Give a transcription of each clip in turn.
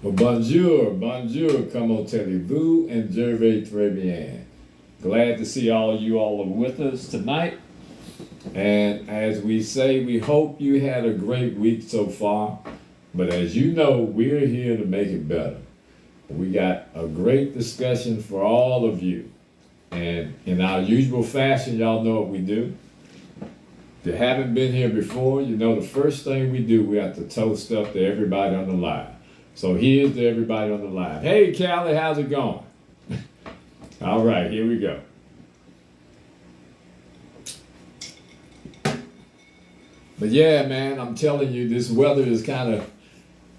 Well, bonjour, bonjour, comme allez-vous, and je vais très bien. Glad to see all you all are with us tonight. And as we say, we hope you had a great week so far. But as you know, we're here to make it better. We got a great discussion for all of you. And in our usual fashion, y'all know what we do. If you haven't been here before, you know the first thing we do, we have to toast up to everybody on the line. So here's to everybody on the line. Hey, Callie, how's it going? All right, here we go. But yeah, man, I'm telling you, this weather is kind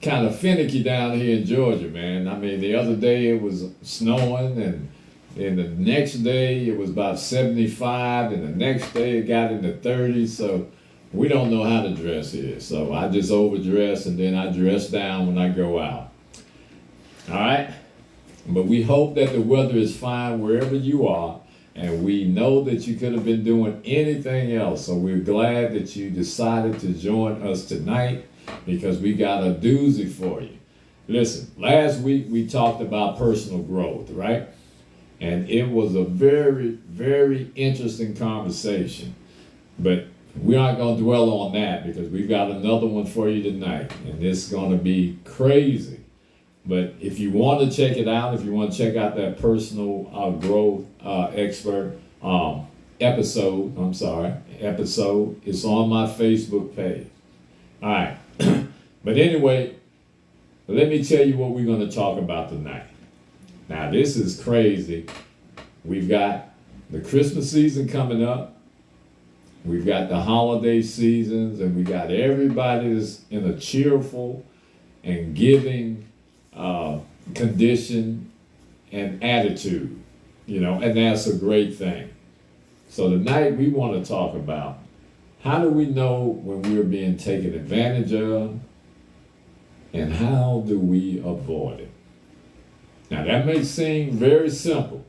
of finicky down here in Georgia, man. I mean, the other day it was snowing, and then the next day it was about 75, and the next day it got in the 30s. So we don't know how to dress here. So I just overdress, and then I dress down when I go out. All right? But we hope that the weather is fine wherever you are, and we know that you could have been doing anything else. So we're glad that you decided to join us tonight because we got a doozy for you. Listen, last week we talked about personal growth, right? And it was a very, very interesting conversation. But we're not going to dwell on that because we've got another one for you tonight. And it's going to be crazy. But if you want to check it out, if you want to check out that personal growth expert episode, it's on my Facebook page. All right. But anyway, let me tell you what we're going to talk about tonight. Now, this is crazy. We've got the Christmas season coming up. We've got the holiday seasons, and we got everybody that's in a cheerful and giving condition and attitude, and that's a great thing. So tonight we want to talk about how do we know when we're being taken advantage of, and how do we avoid it? Now that may seem very simple.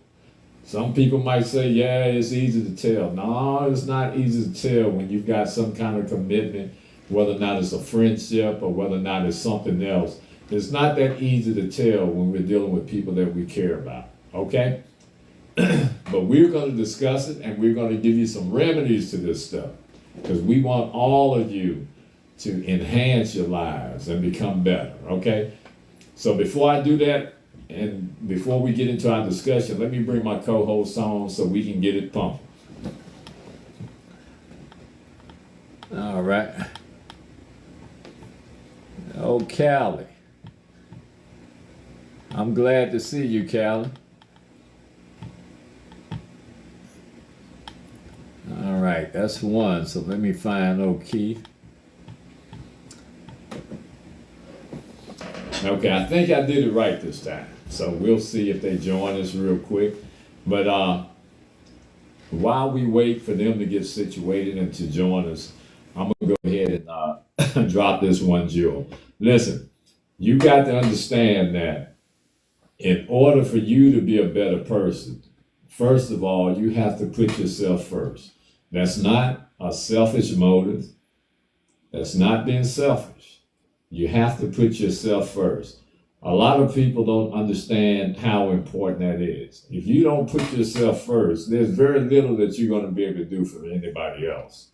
Some people might say, yeah, it's easy to tell. No, it's not easy to tell when you've got some kind of commitment, whether or not it's a friendship or whether or not it's something else. It's not that easy to tell when we're dealing with people that we care about, okay? But we're going to discuss it, and we're going to give you some remedies to this stuff because we want all of you to enhance your lives and become better, okay? So before I do that, and before we get into our discussion, let me bring my co-host on so we can get it pumping. All right. Oh, Callie. I'm glad to see you, Callie. All right, that's one. So let me find O'Keefe. Okay, I think I did it right this time. So we'll see if they join us real quick. But while we wait for them to get situated and to join us, I'm going to go ahead and drop this one jewel. Listen, you got to understand that in order for you to be a better person, first of all, you have to put yourself first. That's not a selfish motive. That's not being selfish. You have to put yourself first. A lot of people don't understand how important that is. If you don't put yourself first, there's very little that you're going to be able to do for anybody else.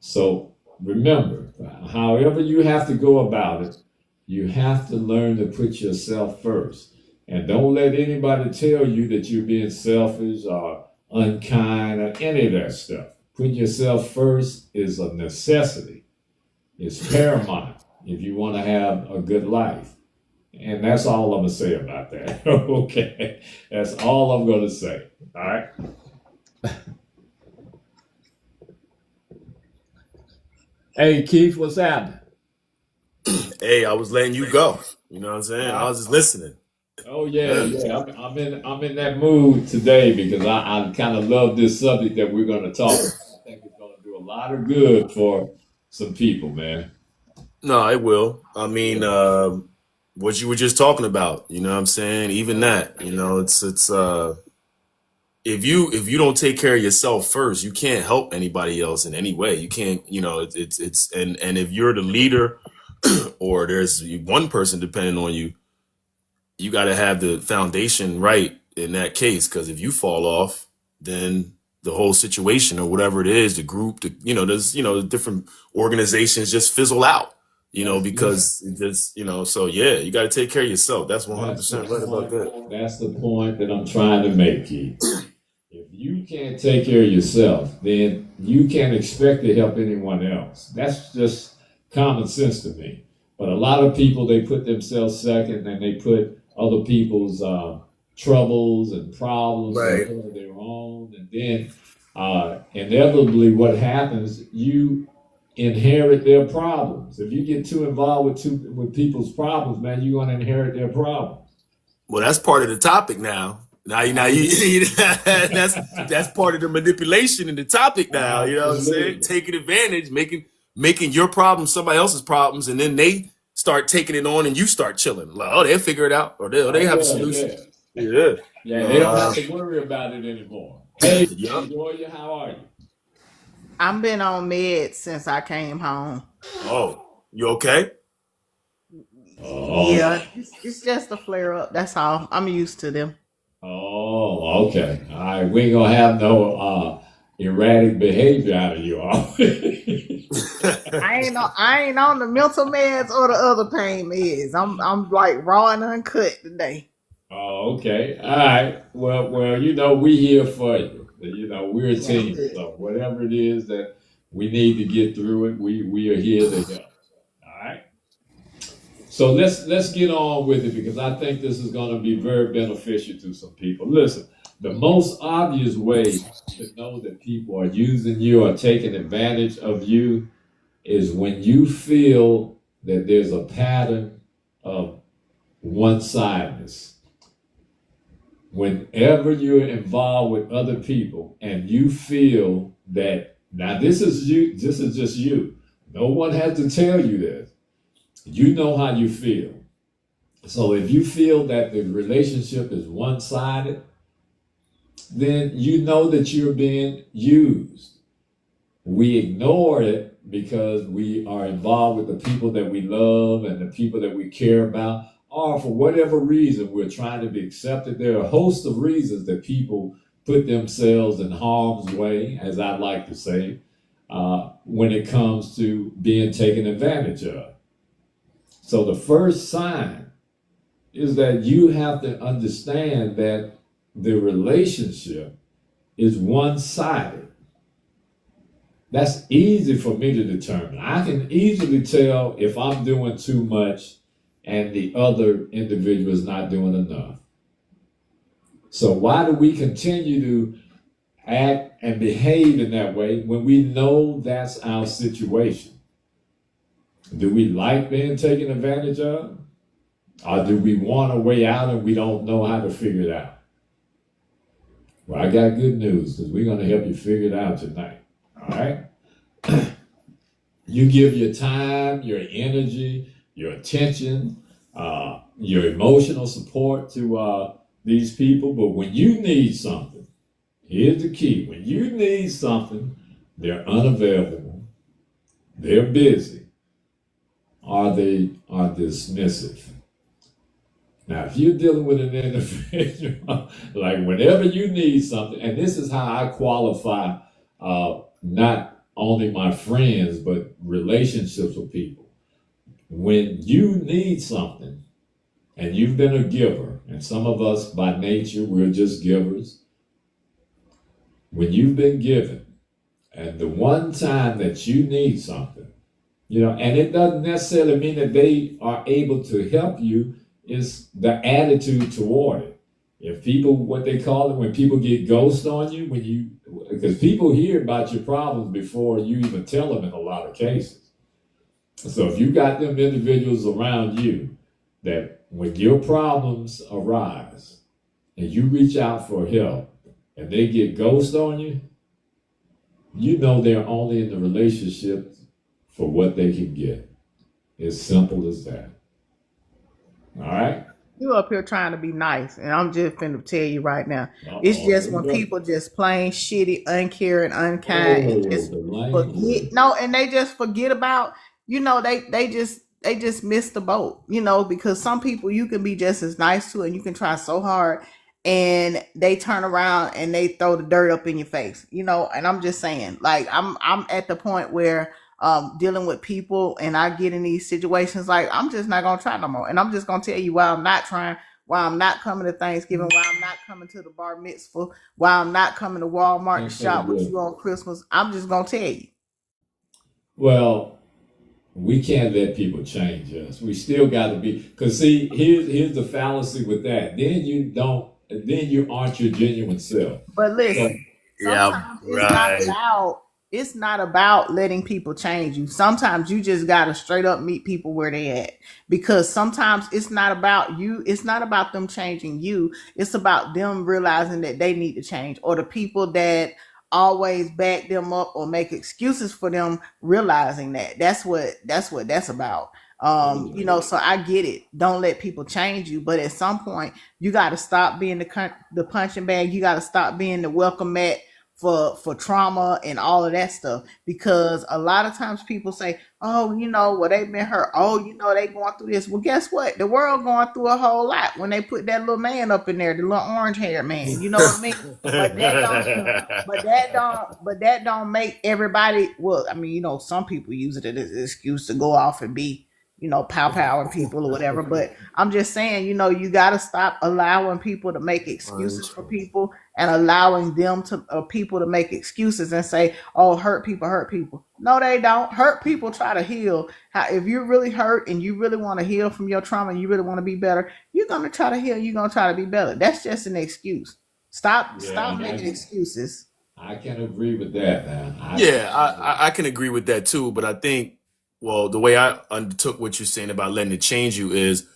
So remember, however you have to go about it, you have to learn to put yourself first. And don't let anybody tell you that you're being selfish or unkind or any of that stuff. Putting yourself first is a necessity. It's paramount if you want to have a good life. And that's all I'm going to say about that. Okay. That's all I'm going to say. All right. Hey, Keith, what's happening? Hey, I was letting you go. You know what I'm saying? I was just listening. Oh yeah. I'm in that mood today because I kind of love this subject that we're going to talk about. I think it's going to do a lot of good for some people, man. No, it will. I mean, what you were just talking about, you know what I'm saying? Even that, it's if you don't take care of yourself first, you can't help anybody else in any way. You can't, it's and if you're the leader or there's one person depending on you, you got to have the foundation right in that case, because if you fall off, then the whole situation or whatever it is, the group, there's, different organizations just fizzle out, Yeah. because it just, so yeah, you got to take care of yourself. That's That's the 100% right about that. point. That's the point that I'm trying to make, Keith. If you can't take care of yourself, then you can't expect to help anyone else. That's just common sense to me. But a lot of people, they put themselves second and they put other people's troubles and problems Right. ahead of their own. And then inevitably, what happens, you inherit their problems. If you get too involved with people's problems, man, you're going to inherit their problems. Well, that's part of the topic now. Now, that's part of the manipulation in the topic now. You know what I'm saying? Taking advantage, making your problems somebody else's problems, and then they start taking it on, and you start chilling. Like, oh, they'll figure it out, or they have a solution. Yeah, they don't have to worry about it anymore. Hey, Yup. Joya, how are you? I've been on meds since I came home. Oh, you okay? Oh, Yeah, it's just a flare up. That's all. I'm used to them. oh, okay. All right, we ain't gonna have no erratic behavior out of you, are we? I ain't on the mental meds or the other pain meds. I'm like raw and uncut today. Oh, okay. All right. Well, we here for you. We're a That's team. good. So whatever it is that we need to get through it, we are here to help. All right. So let's get on with it, because I think this is going to be very beneficial to some people. Listen, the most obvious way to know that people are using you or taking advantage of you is when you feel that there's a pattern of one-sidedness. Whenever you're involved with other people and you feel that, now this is just you. No one has to tell you this. You know how you feel. So if you feel that the relationship is one-sided, then you know that you're being used. We ignore it because we are involved with the people that we love and the people that we care about, or for whatever reason we're trying to be accepted. There are a host of reasons that people put themselves in harm's way, as I like to say, when it comes to being taken advantage of. So the first sign is that you have to understand that the relationship is one-sided. That's easy for me to determine. I can easily tell if I'm doing too much and the other individual is not doing enough. So why do we continue to act and behave in that way when we know that's our situation? Do we like being taken advantage of? Or do we want a way out and we don't know how to figure it out? Well, I got good news, because we're going to help you figure it out tonight. All right? You give your time, your energy, your attention, your emotional support to these people. But when you need something, here's the key. When you need something, they're unavailable, they're busy, or they are dismissive. Now, if you're dealing with an individual, like whenever you need something, and this is how I qualify not only my friends, but relationships with people. When you need something and you've been a giver, and some of us by nature, we're just givers. When you've been given, and the one time that you need something, and it doesn't necessarily mean that they are able to help you, is the attitude toward it. If people, what they call it, when people get ghost on you, because people hear about your problems before you even tell them in a lot of cases. So if you got them individuals around you that when your problems arise and you reach out for help and they get ghost on you, you know they're only in the relationship for what they can get. It's simple as that. All right? You up here trying to be nice, and I'm just finna tell you right now. It's just when people just plain shitty, uncaring, unkind, and just forget. No, and they just forget about. They just missed the boat, because some people you can be just as nice to and you can try so hard and they turn around and they throw the dirt up in your face, and I'm just saying, like, I'm at the point where dealing with people and I get in these situations, like, I'm just not gonna try no more. And I'm just gonna tell you why I'm not trying, why I'm not coming to Thanksgiving, why I'm not coming to the bar mitzvah, why I'm not coming to Walmart to shop with you on Christmas. I'm just gonna tell you. Well, we can't let people change us. We still got to be, because see, here's the fallacy with that. Then you aren't your genuine self. But listen, Yeah, sometimes it's not about letting people change you. Sometimes you just gotta straight up meet people where they at. Because sometimes it's not about you, it's not about them changing you. It's about them realizing that they need to change, or the people that always back them up or make excuses for them realizing that. That's what that's about. So I get it. Don't let people change you, but at some point you got to stop being the punching bag. You got to stop being the welcome mat for trauma and all of that stuff, because a lot of times people say, oh, well, they've been hurt, oh, they going through this. Well, guess what, the world going through a whole lot when they put that little man up in there, the little orange haired man, you know what I mean? but that don't make everybody, well, I mean, some people use it as an excuse to go off and be pow people or whatever. But I'm just saying, you got to stop allowing people to make excuses for people and allowing them people to make excuses and say, oh, hurt people. No, they don't. Hurt people try to heal. If you're really hurt and you really want to heal from your trauma and you really want to be better, you're going to try to heal. You're going to try to be better. That's just an excuse. Stop making excuses. I can agree with that, man. I can agree with that too. But I think, well, the way I undertook what you're saying about letting it change you is,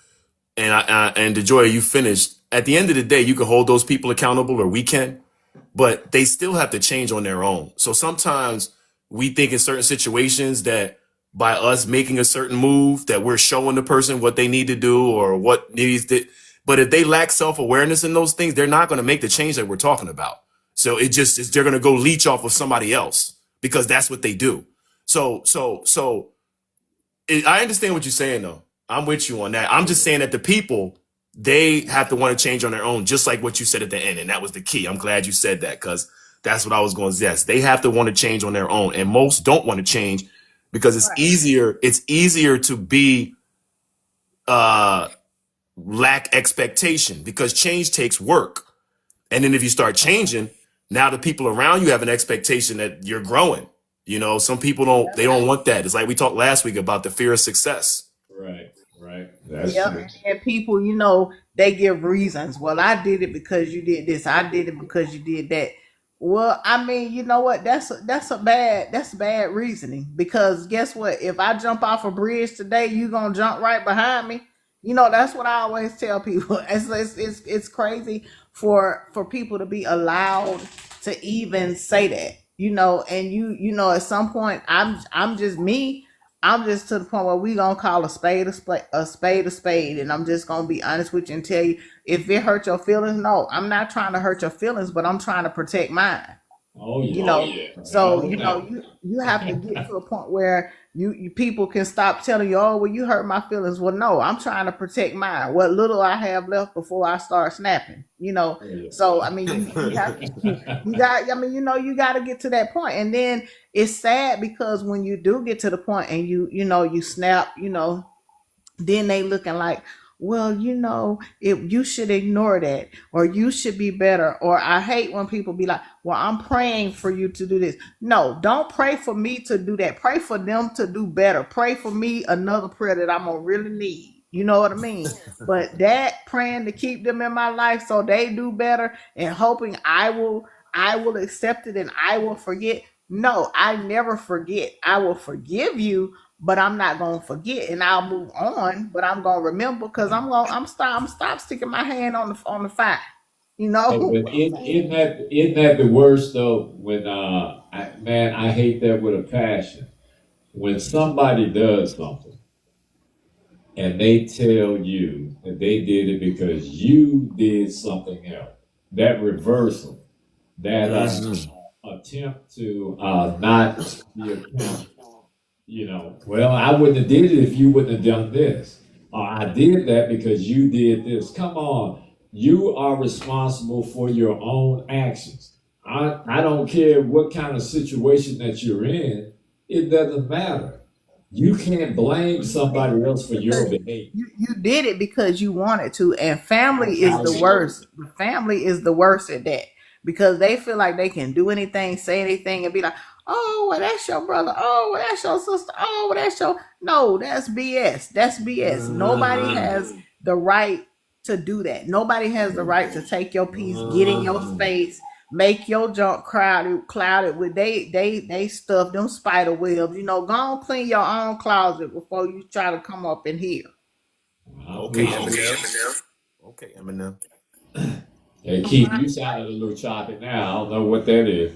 and DeJoy, you finished. At the end of the day, you can hold those people accountable, or we can, but they still have to change on their own. So sometimes we think in certain situations that by us making a certain move that we're showing the person what they need to do or what needs to, but if they lack self-awareness in those things, they're not going to make the change that we're talking about. So they're going to go leech off of somebody else because that's what they do. So I understand what you're saying, though. I'm with you on that. I'm just saying that the people, they have to want to change on their own, just like what you said at the end. And that was the key. I'm glad you said that, because that's what I was going to say. Yes, they have to want to change on their own. And most don't want to change because it's easier to be lack expectation, because change takes work. And then if you start changing, now the people around you have an expectation that you're growing. Some people don't want that. It's like we talked last week about the fear of success. Right. That's true. And people, they give reasons. Well, I did it because you did this. I did it because you did that. Well, I mean, you know what? That's bad reasoning, because guess what? If I jump off a bridge today, you gonna jump right behind me. That's what I always tell people. It's crazy for people to be allowed to even say that. And at some point, I'm just me. I'm just to the point where we gonna call a spade a spade, and I'm just gonna be honest with you and tell you, if it hurt your feelings, no, I'm not trying to hurt your feelings, but I'm trying to protect mine. Oh yeah. So you have to get to a point where you people can stop telling you, oh, well, you hurt my feelings. Well, no, I'm trying to protect mine. What little I have left before I start snapping. Yeah. So I mean, you got you got to get to that point, and then it's sad because when you do get to the point and you snap, then they looking like, well, if you should ignore that, or you should be better. Or I hate when people be like, well, I'm praying for you to do this. No, don't pray for me to do that. Pray for them to do better. Pray for me another prayer that I'm gonna really need. You know what I mean? But that praying to keep them in my life so they do better and hoping I will accept it and I will forget. No, I never forget. I will forgive you, but I'm not gonna forget, and I'll move on. But I'm gonna remember, because I'm stop sticking my hand on the fire. Isn't that the worst though? When I hate that with a passion. When somebody does something and they tell you that they did it because you did something else, that reversal, that attempt to not be accountable. Well, I wouldn't have did it if you wouldn't have done this. Or I did that because you did this. Come on. You are responsible for your own actions. I don't care what kind of situation that you're in, it doesn't matter. You can't blame somebody else for your behavior. You did it because you wanted to, and family That's is how the it works. worst. The family is the worst at that because they feel like they can do anything, say anything, and be like, "Oh, well, that's your brother. Oh, well, that's your sister. Oh, well, that's your." No, that's BS. That's BS. Nobody has the right to do that. Nobody has the right to take your piece, get in your space, make your junk clouded with they stuff them spider webs. Go on, clean your own closet before you try to come up in here. I Okay, appreciate it. Eminem. Okay, Eminem. Hey, Keith, you sounded a little choppy now. I don't know what that is.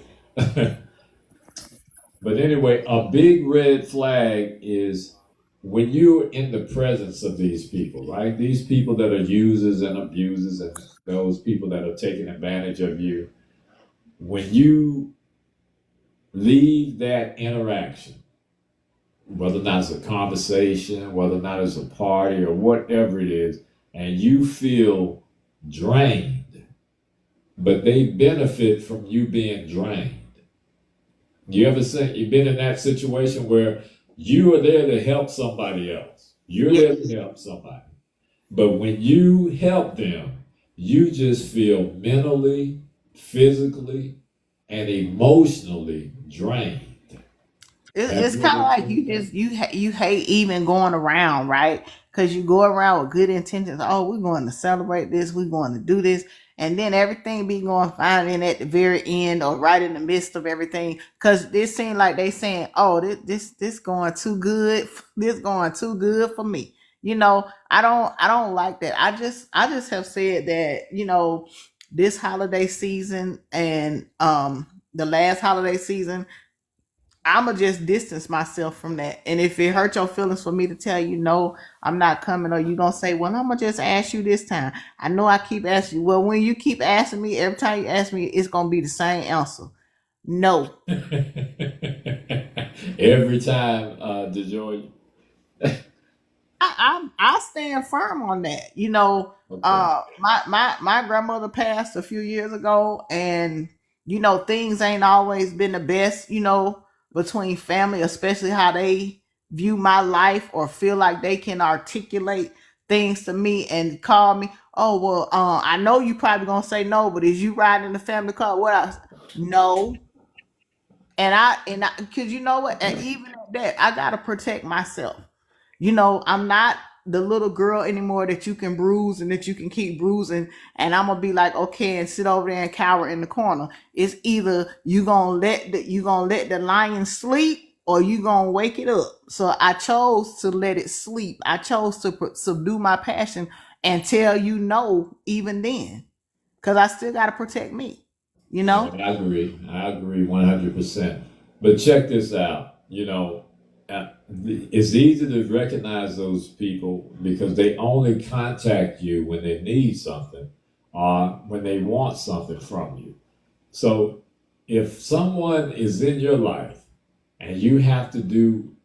But anyway, a big red flag is when you're in the presence of these people, right? These people that are users and abusers and those people that are taking advantage of you. When you leave that interaction, whether or not it's a conversation, whether or not it's a party or whatever it is, and you feel drained, but they benefit from you being drained. You ever say you've been in that situation where you are there to help somebody else? You're there to help somebody. But when you help them, you just feel mentally, physically, and emotionally drained. Have It's you kind of ever like experienced you that? just you hate even going around, right? Because you go around with good intentions. Oh, we're going to celebrate this. We're going to do this, and then everything be going fine. And at the very end, or right in the midst of everything, because this seems like they saying, "Oh, this going too good. This going too good for me." I don't like that. I just have said that this holiday season and the last holiday season. I'ma just distance myself from that. And if it hurt your feelings for me to tell you no, I'm not coming, or you gonna say, well, I'm gonna just ask you this time. I know I keep asking you. Well, when you keep asking me, every time you ask me, it's gonna be the same answer. No. Every time, DeJoy. I stand firm on that. Okay. My grandmother passed a few years ago, and things ain't always been the best. Between family, especially how they view my life or feel like they can articulate things to me and call me. Oh well, I know you probably gonna say no, but is you riding in the family car? What else? No. And I, because you know what, and even at that, I gotta protect myself. I'm not the little girl anymore that you can bruise and that you can keep bruising, and I'm gonna be like, okay, and sit over there and cower in the corner. It's either you gonna let the lion sleep, or you gonna wake it up. So I chose to let it sleep. I chose to subdue my passion and tell you no, even then, because I still gotta protect me. You know. I agree. I agree 100%. But check this out. It's easy to recognize those people because they only contact you when they need something or when they want something from you. So if someone is in your life and you have to do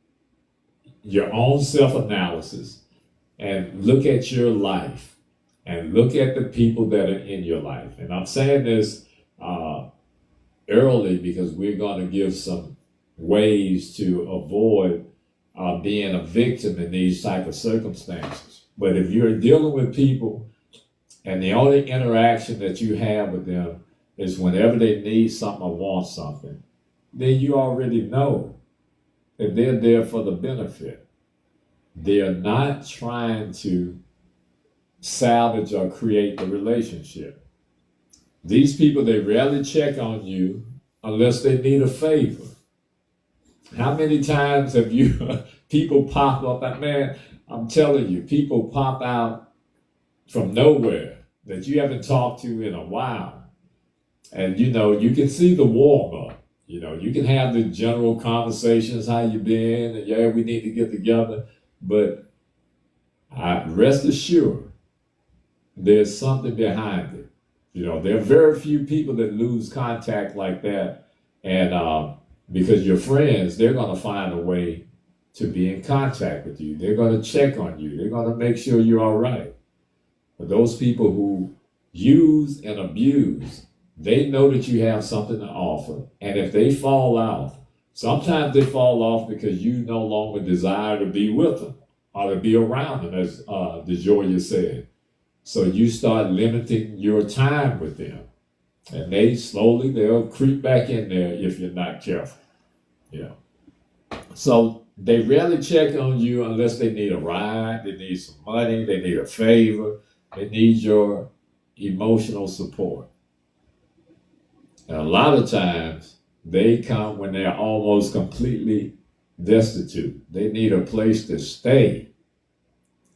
your own self analysis and look at your life and look at the people that are in your life, and I'm saying this uh, early because we're going to give some ways to avoid being a victim in these type of circumstances. But if you're dealing with people and the only interaction that you have with them is whenever they need something or want something, then you already know that they're there for the benefit. They're not trying to salvage or create the relationship. These people, they rarely check on you unless they need a favor. How many times have you people pop up? Man, I'm telling you, people pop out from nowhere that you haven't talked to in a while. And you can see the warm up. You can have the general conversations, how you been, and yeah, we need to get together. But rest assured, there's something behind it. There are very few people that lose contact like that. And because your friends, they're going to find a way to be in contact with you. They're going to check on you. They're going to make sure you're all right. But those people who use and abuse, they know that you have something to offer. And if they fall off, sometimes they fall off because you no longer desire to be with them or to be around them, as DeJoya said. So you start limiting your time with them. And they'll creep back in there if you're not careful. Yeah. So they rarely check on you unless they need a ride, they need some money, they need a favor, they need your emotional support. And a lot of times they come when they're almost completely destitute. They need a place to stay.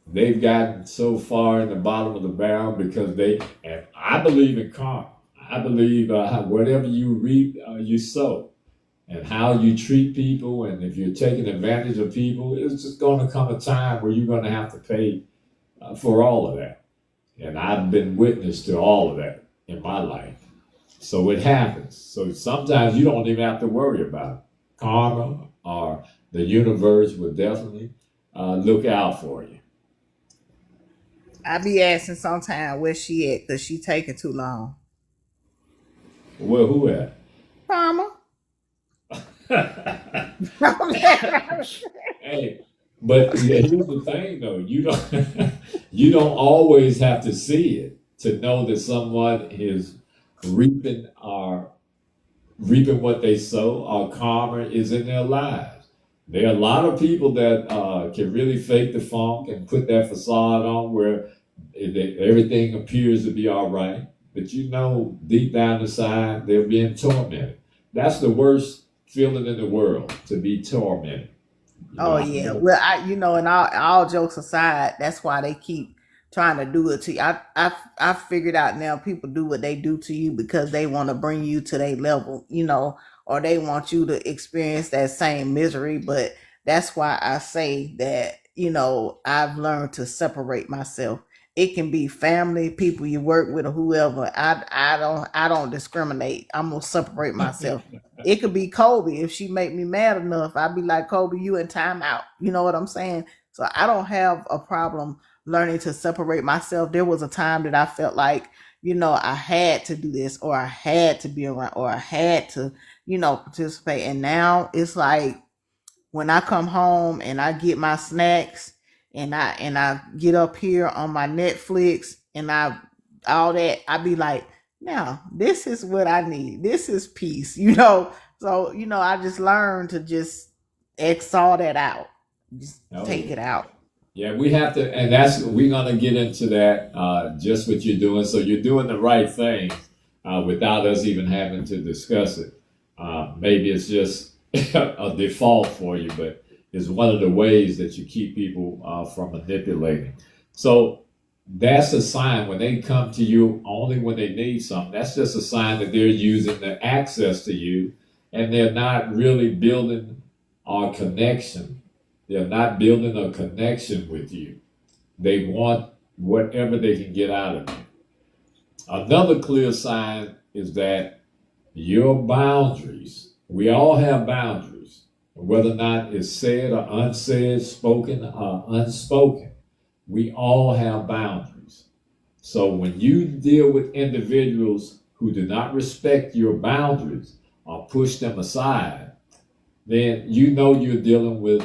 They've gotten so far in the bottom of the barrel because and I believe in karma. I believe whatever you reap, you sow. And how you treat people, and if you're taking advantage of people, it's just going to come a time where you're going to have to pay for all of that. And I've been witness to all of that in my life. So it happens. So sometimes you don't even have to worry about it. Karma or the universe will definitely look out for you. I be asking sometimes where she at because she taking too long. Well, who at? Karma. Hey, but here's the thing though, you don't always have to see it to know that someone is reaping what they sow, or karma is in their lives. There are a lot of people that can really fake the funk and put that facade on where everything appears to be all right, but deep down inside they're being tormented. That's the worst feeling in the world, to be tormented. Oh yeah. Well, and all jokes aside, that's why they keep trying to do it to you. I figured out now people do what they do to you because they want to bring you to their level, or they want you to experience that same misery. But that's why I say that, I've learned to separate myself. It can be family, people you work with, or whoever. I don't discriminate. I'm gonna separate myself. It could be Kobe. If she make me mad enough, I'd be like, Kobe, you in timeout. You know what I'm saying? So I don't have a problem learning to separate myself. There was a time that I felt like, I had to do this, or I had to be around, or I had to, participate. And now it's like when I come home and I get my snacks and I get up here on my Netflix and all that, I be like, now this is what I need. This is peace, So, I just learned to just X all that out. Just take it out. Yeah, we have to, and we're gonna get into that, just what you're doing. So you're doing the right thing without us even having to discuss it. Maybe it's just a default for you, but it's one of the ways that you keep people from manipulating. So that's a sign when they come to you only when they need something. That's just a sign that they're using the access to you, and they're not really building a connection. They're not building a connection with you. They want whatever they can get out of you. Another clear sign is that your boundaries, we all have boundaries, whether or not it's said or unsaid, spoken or unspoken. We all have boundaries. So when you deal with individuals who do not respect your boundaries or push them aside, then you're dealing with,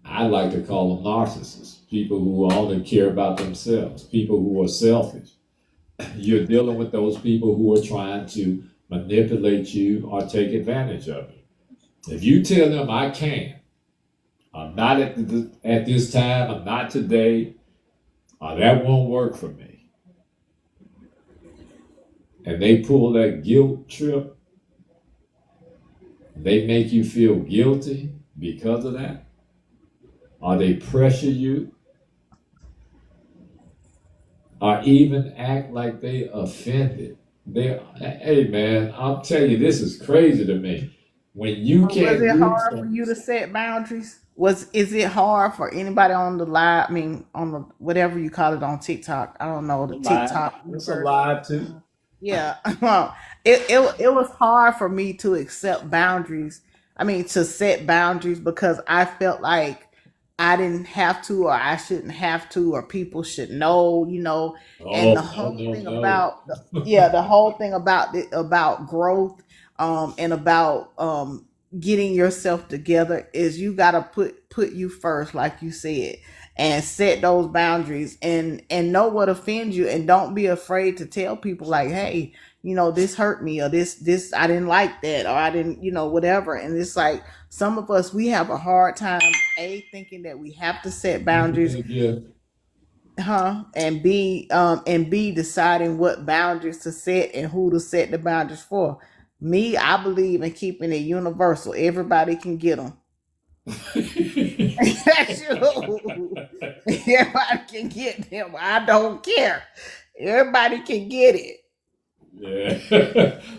I like to call them narcissists, people who only care about themselves, people who are selfish. You're dealing with those people who are trying to manipulate you or take advantage of you. If you tell them, I can't, I'm not at this time, I'm not today, that won't work for me, and they pull that guilt trip, they make you feel guilty because of that, or they pressure you, or even act like they offended. Hey man, I'll tell you, this is crazy to me. When you can't. Was it hard for you to set boundaries? Is it hard for anybody on the live? I mean, on the whatever you call it on TikTok. I don't know, the TikTok. It's a live too. Yeah, it was hard for me to accept boundaries. to set boundaries because I felt like I didn't have to, or I shouldn't have to, or people should know, and the Oh, no, whole no, thing no. about the whole thing about growth, and about getting yourself together is you got to put you first, like you said, and set those boundaries, and know what offends you, and don't be afraid to tell people like, hey, this hurt me, or this I didn't like that, or I didn't, whatever. And it's like some of us, we have a hard time, a, thinking that we have to set boundaries, Yeah. and b, deciding what boundaries to set and who to set the boundaries for. Me, I believe in keeping it universal. Everybody can get them. That's you. Everybody can get them. I don't care. Everybody can get it. Yeah.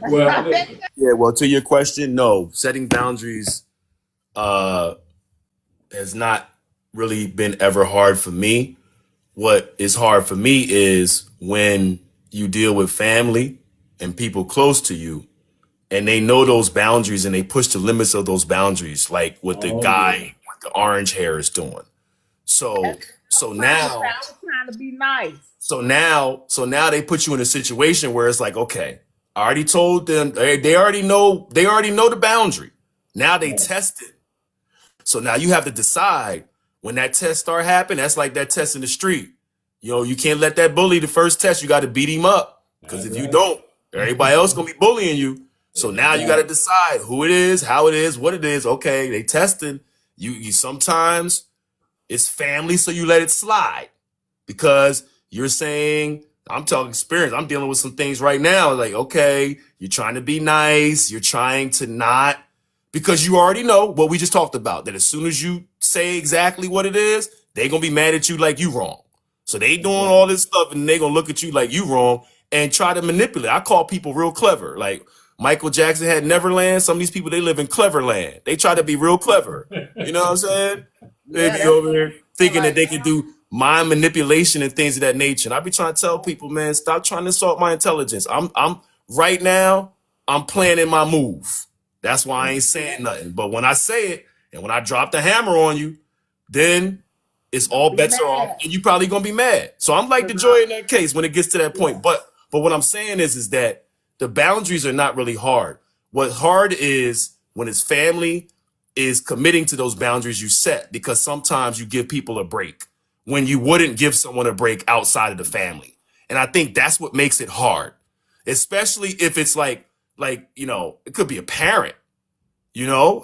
Well, look, Yeah, well, to your question, no, setting boundaries uh has not really been ever hard for me. What is hard for me is when you deal with family and people close to you and they know those boundaries and they push the limits of those boundaries, like what the oh yeah. guy with the orange hair is doing. So so now I was trying to be nice. so now they put you in a situation where it's like, okay, I already told them they already know the boundary. Now they test it. So now you have to decide when that test start happening. That's like that test in the street. You can't let that bully the first test. You got to beat him up because That's if you right. don't, everybody else gonna be bullying you. So That's now you got to right. decide who it is, how it is, what it is. Okay, they testing you. Sometimes it's family, so you let it slide because you're saying, I'm talking experience. I'm dealing with some things right now. Like, okay, you're trying to be nice. You're trying to not, because you already know what we just talked about, that as soon as you say exactly what it is, they going to be mad at you like you wrong. So they doing That's right. all this stuff and they going to look at you like you wrong and try to manipulate. I call people real clever. Like Michael Jackson had Neverland. Some of these people, they live in Cleverland. They try to be real clever. You know what I'm saying? They Yeah, be that's over what there I feel thinking that like. they can do mind manipulation and things of that nature. And I be trying to tell people, man, stop trying to insult my intelligence. I'm right now, I'm planning my move. That's why I ain't saying nothing. But when I say it and when I drop the hammer on you, then it's Don't all be bets are off mad. and you probably gonna be mad. So I'm like the 'Cause Joy in that case when it gets to that yeah. point. But what I'm saying is that the boundaries are not really hard. What's hard is when it's family is committing to those boundaries you set, because sometimes you give people a break when you wouldn't give someone a break outside of the family. And I think that's what makes it hard, especially if it's like, it could be a parent,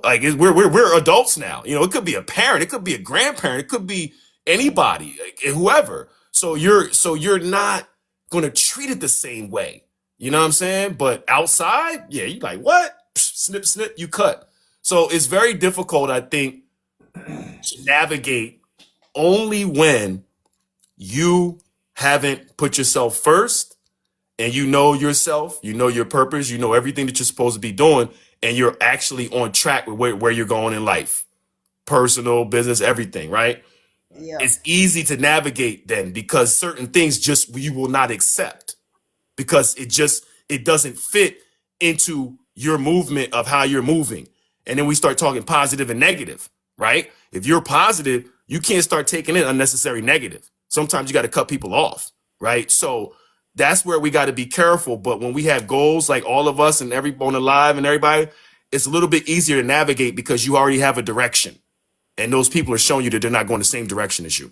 like we're adults now. It could be a parent, it could be a grandparent, it could be anybody, like, whoever. So you're not going to treat it the same way. You know what I'm saying? But outside, yeah, you like what? Psh, snip, snip, you cut. So it's very difficult, I think, to navigate only when you haven't put yourself first and you know yourself, you know your purpose, you know everything that you're supposed to be doing, and you're actually on track with where you're going in life, personal, business, everything, right? Yeah. It's easy to navigate then because certain things just you will not accept because it doesn't fit into your movement of how you're moving. And then we start talking positive and negative, right? If you're positive, you can't start taking in unnecessary negative. Sometimes you got to cut people off, right? So that's where we got to be careful. But when we have goals, like all of us and everyone alive and everybody, it's a little bit easier to navigate because you already have a direction. And those people are showing you that they're not going the same direction as you.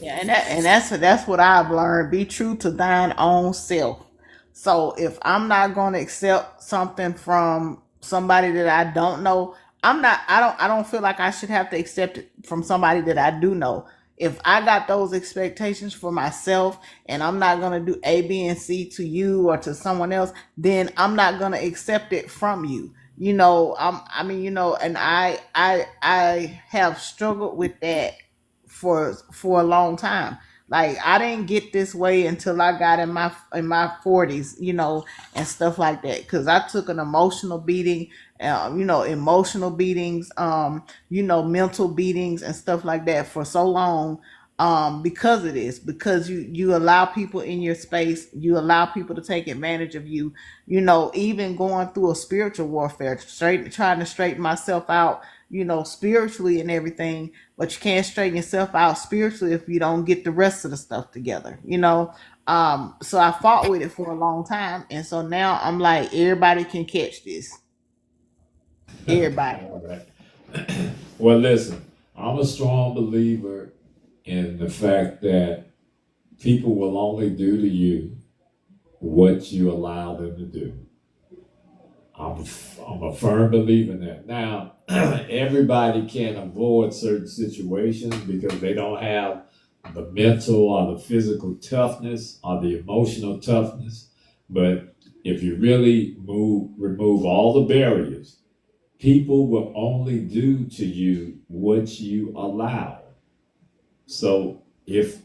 Yeah, and that's what I've learned. Be true to thine own self. So if I'm not going to accept something from somebody that I don't know, I don't feel like I should have to accept it from somebody that I do know. If I got those expectations for myself and I'm not going to do A, B, and C to you or to someone else, then I'm not going to accept it from you. And I have struggled with that for a long time. Like I didn't get this way until I got in my 40s, and stuff like that. Because I took an emotional beating, emotional beatings, mental beatings and stuff like that for so long, because of this, because you allow people in your space, you allow people to take advantage of you, even going through a spiritual warfare, trying to straighten myself out, spiritually and everything, but you can't straighten yourself out spiritually if you don't get the rest of the stuff together. So I fought with it for a long time, and so now I'm like, everybody can catch this. Everybody. All right. Well, listen, I'm a strong believer in the fact that people will only do to you what you allow them to do. I'm a firm believer in that. Now, everybody can't avoid certain situations because they don't have the mental or the physical toughness or the emotional toughness. But if you really remove all the barriers, people will only do to you what you allow. So if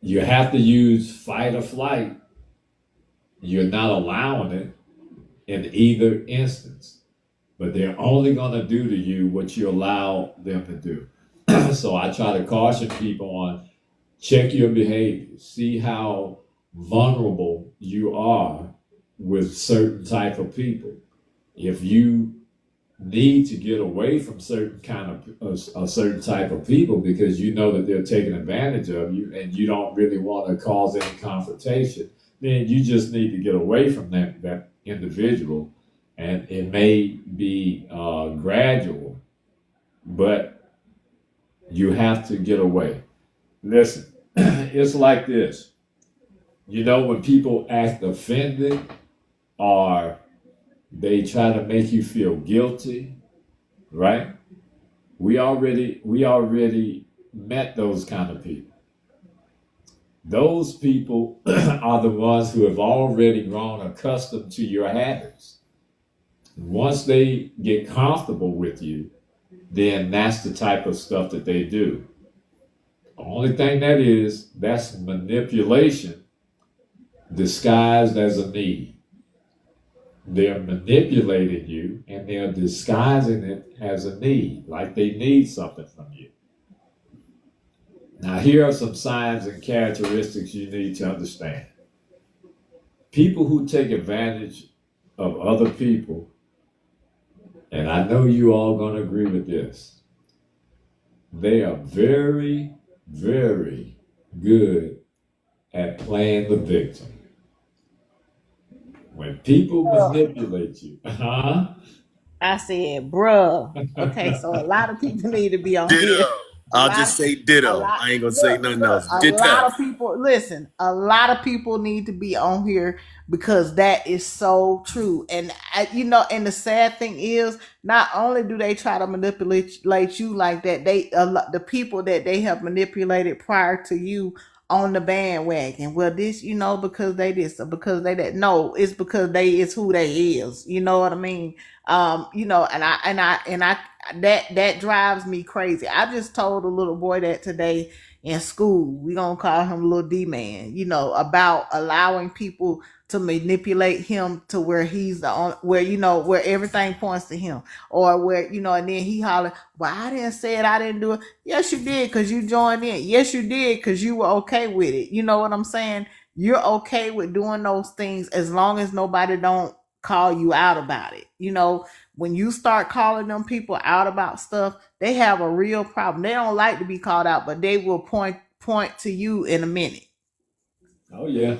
you have to use fight or flight, you're not allowing it in either instance, but they're only going to do to you what you allow them to do. So I try to caution people on check your behavior, see how vulnerable you are with certain type of people. If you need to get away from certain a certain type of people because you know that they're taking advantage of you and you don't really want to cause any confrontation, then you just need to get away from that individual, and it may be gradual, but you have to get away. Listen, it's like this. When people act offended or they try to make you feel guilty, right? We already met those kind of people. Those people are the ones who have already grown accustomed to your habits. Once they get comfortable with you, then that's the type of stuff that they do. The only thing that's manipulation disguised as a need. They're manipulating you and they're disguising it as a need, like they need something from you. Now, here are some signs and characteristics you need to understand. People who take advantage of other people, and I know you all going to agree with this, they are very, very good at playing the victim. When people manipulate you, I said, bruh. Okay, so a lot of people need to be on Ditto. here. I'll just say ditto. I ain't gonna say nothing else. A Ditto. lot of people, listen, a lot of people need to be on here because that is so true. And and the sad thing is, not only do they try to manipulate you like that, the people that they have manipulated prior to you on the bandwagon. Well, this, because they this, or because they that. No, it's because it's who they is. You know what I mean? And I that drives me crazy. I just told a little boy that today in school. We gonna call him Little D Man. About allowing people to manipulate him to where he's the only, where everything points to him, or where and then he holler, "Well, I didn't say it. I didn't do it." Yes, you did, because you joined in. Yes, you did, because you were okay with it. You know what I'm saying? You're okay with doing those things as long as nobody don't call you out about it. When you start calling them people out about stuff, they have a real problem. They don't like to be called out, but they will point to you in a minute. Oh yeah.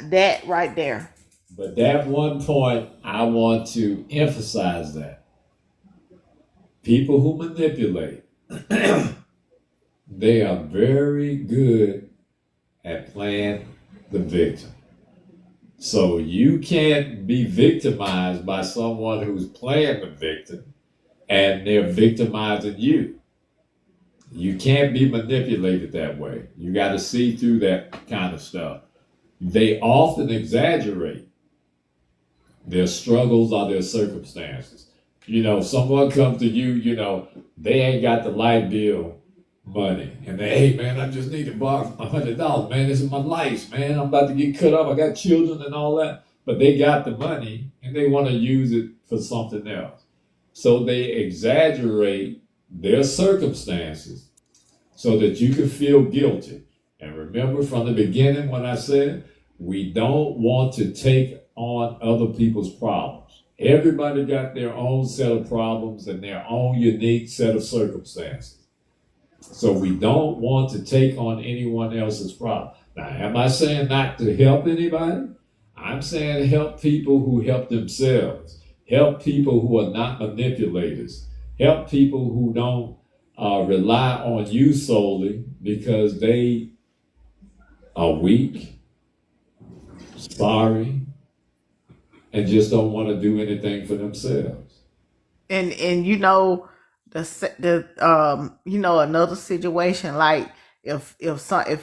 That right there. But that one point, I want to emphasize that people who manipulate, they are very good at playing the victim. So you can't be victimized by someone who's playing the victim and they're victimizing you. You can't be manipulated that way. You got to see through that kind of stuff. They often exaggerate their struggles or their circumstances. Someone comes to you, they ain't got the light bill money. And they, hey man, I just need to borrow $100, man. This is my life, man. I'm about to get cut off. I got children and all that. But they got the money and they want to use it for something else. So they exaggerate their circumstances so that you can feel guilty. And remember from the beginning when I said, we don't want to take on other people's problems. Everybody got their own set of problems and their own unique set of circumstances. So we don't want to take on anyone else's problem. Now, am I saying not to help anybody? I'm saying help people who help themselves. Help people who are not manipulators. Help people who don't rely on you solely because they are weak, sorry, and just don't want to do anything for themselves. And another situation, like if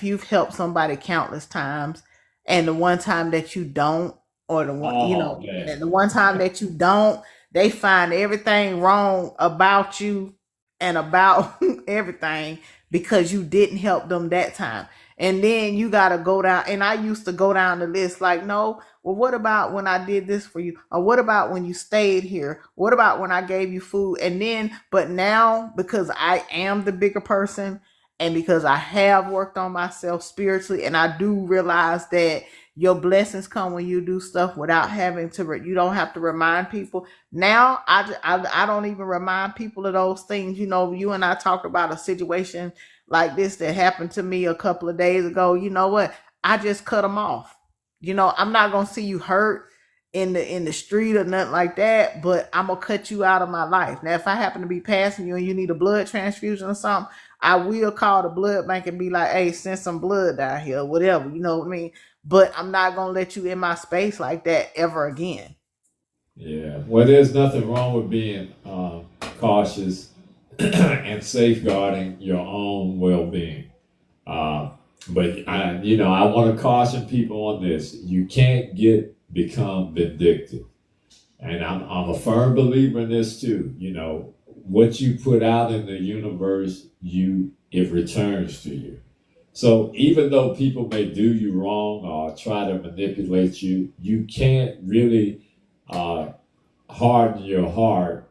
you've helped somebody countless times and the one time that you don't, or and the one time that you don't, they find everything wrong about you and about everything because you didn't help them that time. And then you got to go down. And I used to go down the list like, no, well, what about when I did this for you? Or what about when you stayed here? What about when I gave you food? And then, but now, because I am the bigger person and because I have worked on myself spiritually, and I do realize that your blessings come when you do stuff without having to, you don't have to remind people. Now, I don't even remind people of those things. You and I talked about a situation like this that happened to me a couple of days ago. You know what? I just cut them off. I'm not going to see you hurt in the street or nothing like that, but I'm going to cut you out of my life. Now, if I happen to be passing you and you need a blood transfusion or something, I will call the blood bank and be like, hey, send some blood down here, whatever, you know what I mean? But I'm not going to let you in my space like that ever again. Yeah. Well, there's nothing wrong with being cautious and safeguarding your own well-being. But I want to caution people on this. You can't become vindictive. And I'm a firm believer in this too. What you put out in the universe, it returns to you. So even though people may do you wrong or try to manipulate you, you can't really harden your heart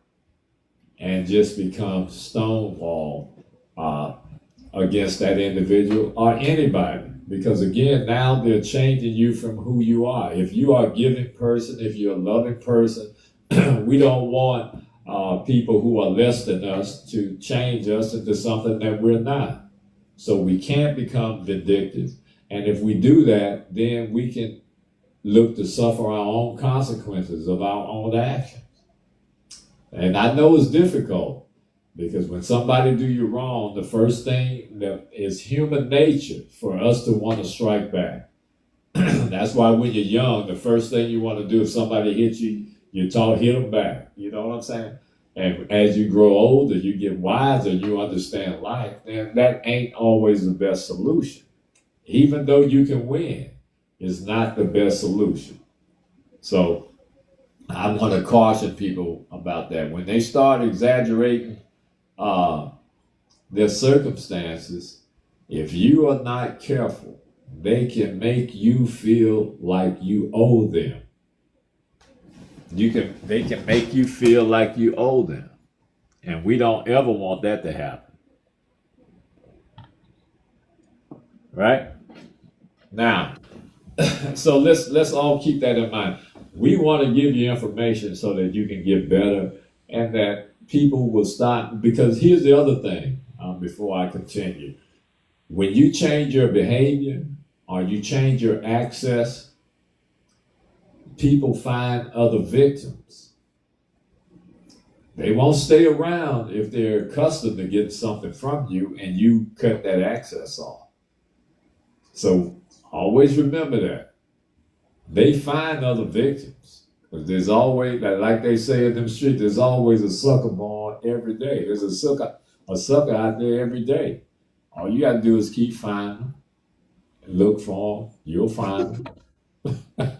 and just become stonewall against that individual or anybody. Because again, now they're changing you from who you are. If you are a giving person, if you're a loving person, we don't want people who are less than us to change us into something that we're not. So we can't become vindictive. And if we do that, then we can look to suffer our own consequences of our own actions. And I know it's difficult because when somebody do you wrong, the first thing that is human nature for us to want to strike back. That's why when you're young, the first thing you want to do if somebody hits you, hit them back. You know what I'm saying? And as you grow older, you get wiser, you understand life, and that ain't always the best solution. Even though you can win, it's not the best solution. So I want to caution people about that. When they start exaggerating their circumstances, if you are not careful, they can make you feel like you owe them. They can make you feel like you owe them. And we don't ever want that to happen. Right? Now, so let's all keep that in mind. We want to give you information so that you can get better and that people will stop. Because here's the other thing before I continue. When you change your behavior or you change your access, people find other victims. They won't stay around if they're accustomed to getting something from you and you cut that access off. So always remember that. They find other victims. But there's always, like they say in them streets, there's always a sucker born every day. There's a sucker out there every day. All you got to do is keep finding them, look for them, you'll find them.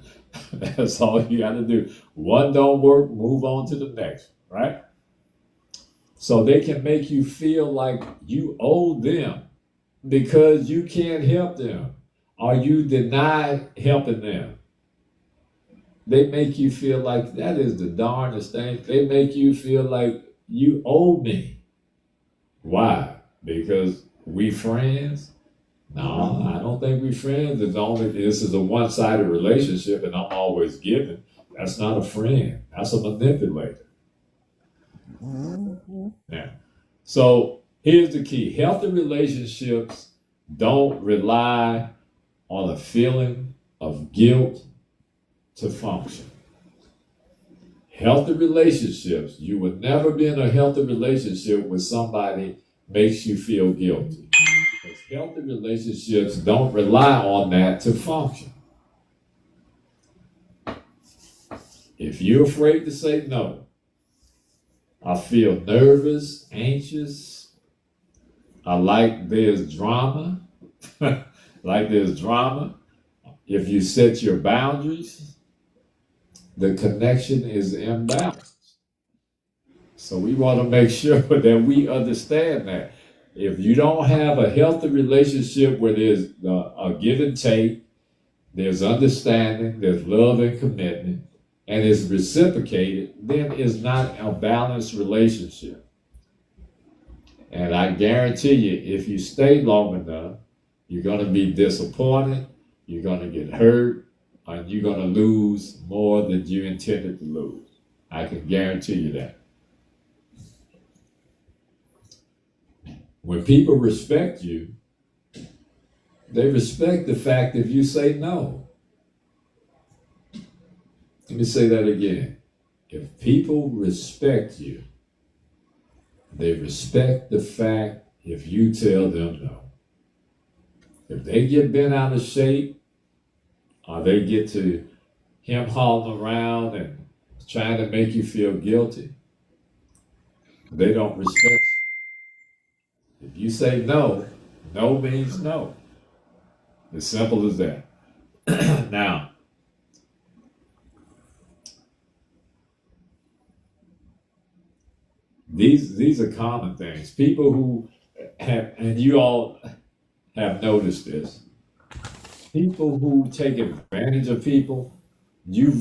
That's all you got to do. One don't work, move on to the next, right? So they can make you feel like you owe them because you can't help them or you deny helping them. They make you feel like that is the darndest thing. They make you feel like you owe me. Why? Because We friends? No, I don't think we friends. It's only this is a one-sided relationship, and I'm always giving. That's not a friend. That's a manipulator. Mm-hmm. Yeah. So here's the key: healthy relationships don't rely on a feeling of guilt to function. Healthy relationships, you would never be in a healthy relationship with somebody makes you feel guilty. Because healthy relationships don't rely on that to function. If you're afraid to say no, I feel nervous, anxious, I like there's drama, like there's drama. If you set your boundaries, the connection is imbalanced. So we want to make sure that we understand that. If you don't have a healthy relationship where there's a give and take, there's understanding, there's love and commitment, and it's reciprocated, then it's not a balanced relationship. And I guarantee you, if you stay long enough, you're going to be disappointed, you're going to get hurt, and you're going to lose more than you intended to lose. I can guarantee you that. When people respect you, they respect the fact that you say no. Let me say that again. If people respect you, they respect the fact if you tell them no. If they get bent out of shape, or they get to him hauling around and trying to make you feel guilty, they don't respect you. If you say no, no means no. As simple as that. Now, these are common things. People who have, and you all have noticed this, people who take advantage of people, you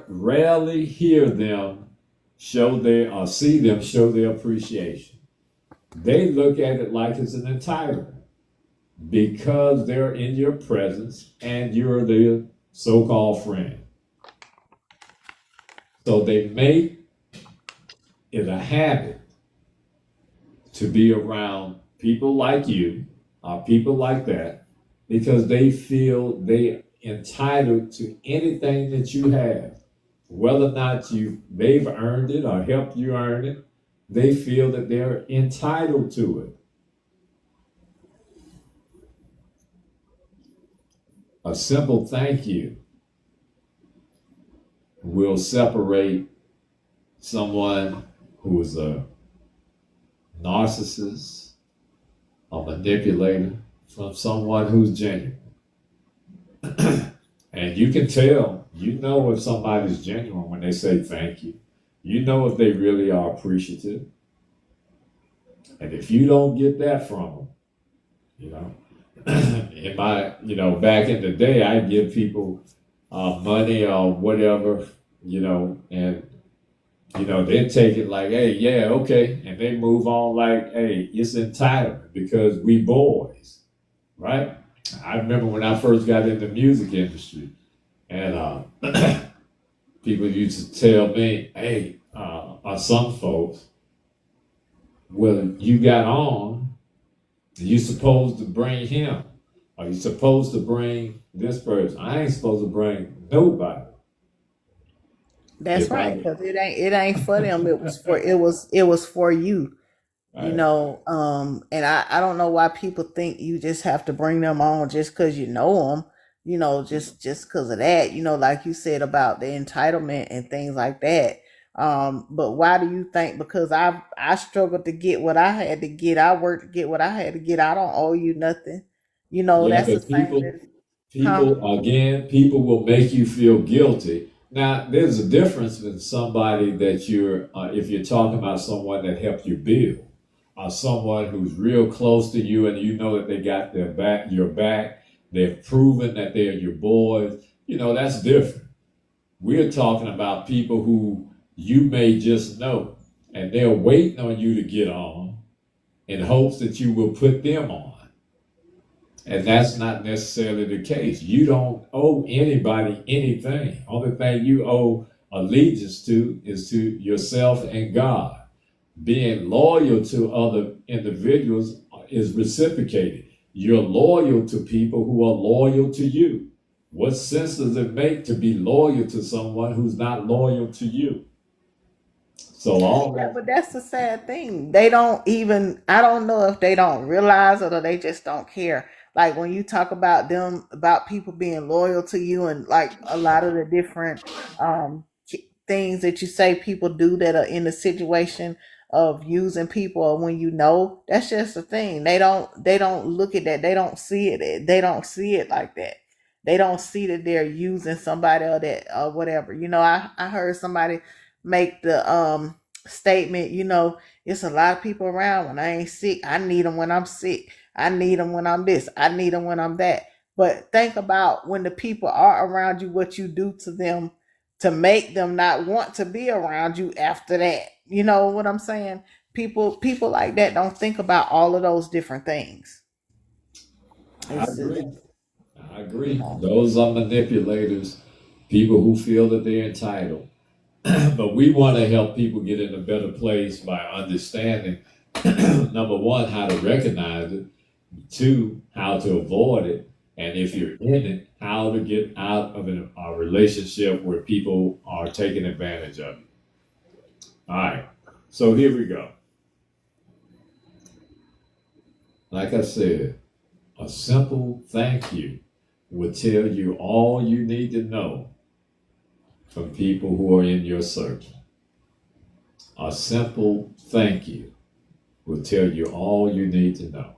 rarely hear them show their or see them show their appreciation. They look at it like it's an entitlement because they're in your presence and you're their so-called friend. So they make it a habit to be around people like you or people like that because they feel they entitled to anything that you have. Whether or not they've earned it or helped you earn it, they feel that they're entitled to it. A simple thank you will separate someone who is a narcissist, a manipulator, from someone who's genuine. And you can tell, you know if somebody's genuine when they say thank you. You know if they really are appreciative. And if you don't get that from them, in my, back in the day, I give people money or whatever, and, they take it like, hey, yeah, okay. And they move on like, hey, it's entitlement because we boys, right? I remember when I first got in the music industry and people used to tell me, hey, some folks, well, you got on, you're supposed to bring him, or you're supposed to bring this person. I ain't supposed to bring nobody. That's If right, I, because it ain't for them. It was for you. right, And I don't know why people think you just have to bring them on just because you know them, just because of that, like you said about the entitlement and things like that. But why do you think? Because I struggled to get what I had to get. I worked to get what I had to get. I don't owe you nothing. yeah, That's the but same people, as, huh? people, again, people will make you feel guilty. Now, there's a difference with somebody that if you're talking about someone that helped you build, or someone who's real close to you and you know that they got your back, they've proven that they're your boys, that's different. We're talking about people who you may just know, and they're waiting on you to get on, in hopes that you will put them on. And that's not necessarily the case. You don't owe anybody anything. Only thing you owe allegiance to is to yourself and God. Being loyal to other individuals is reciprocated. You're loyal to people who are loyal to you. What sense does it make to be loyal to someone who's not loyal to you? So all Yeah, that, but that's the sad thing. They don't even, I don't know if they don't realize it or they just don't care. Like when you talk about them, about people being loyal to you and like a lot of the different things that you say people do that are in the situation of using people or when you know, that's just the thing. They don't look at that. They don't see it. They don't see it like that. They don't see that they're using somebody or that or whatever. I heard somebody make the statement, it's a lot of people around when I ain't sick. I need them when I'm sick. I need them when I'm this. I need them when I'm that. But think about when the people are around you, what you do to them to make them not want to be around you after that. You know what I'm saying? People like that don't think about all of those different things. I It's agree. I you agree. know. Those are manipulators, people who feel that they're entitled. But we want to help people get in a better place by understanding, number one, how to recognize it, two, how to avoid it, and if you're in it, how to get out of a relationship where people are taking advantage of you. All right, so here we go. Like I said, a simple thank you will tell you all you need to know from people who are in your circle. A simple thank you will tell you all you need to know.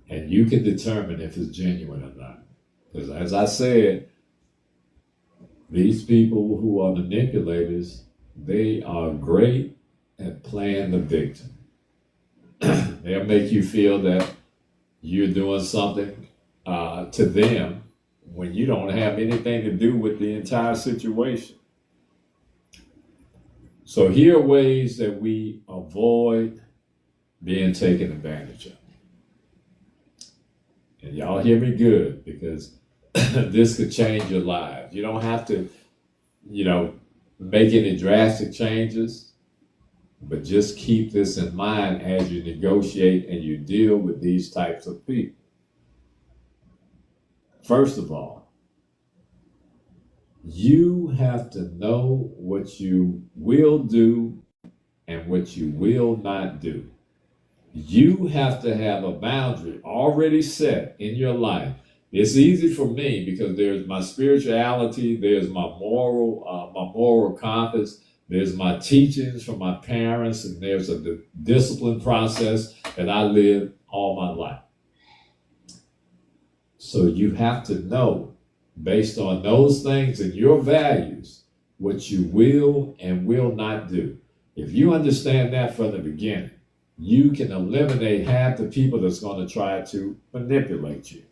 And you can determine if it's genuine or not. Because as I said, these people who are manipulators, they are great at playing the victim. They'll make you feel that you're doing something to them when you don't have anything to do with the entire situation. So here are ways that we avoid being taken advantage of. And y'all hear me good because this could change your lives. You don't have to, make any drastic changes, but just keep this in mind as you negotiate and you deal with these types of people. First of all, you have to know what you will do and what you will not do. You have to have a boundary already set in your life. It's easy for me because there's my spirituality, there's my moral compass, there's my teachings from my parents, and there's a discipline process that I lived all my life. So you have to know, based on those things and your values, what you will and will not do. If you understand that from the beginning, you can eliminate half the people that's going to try to manipulate you.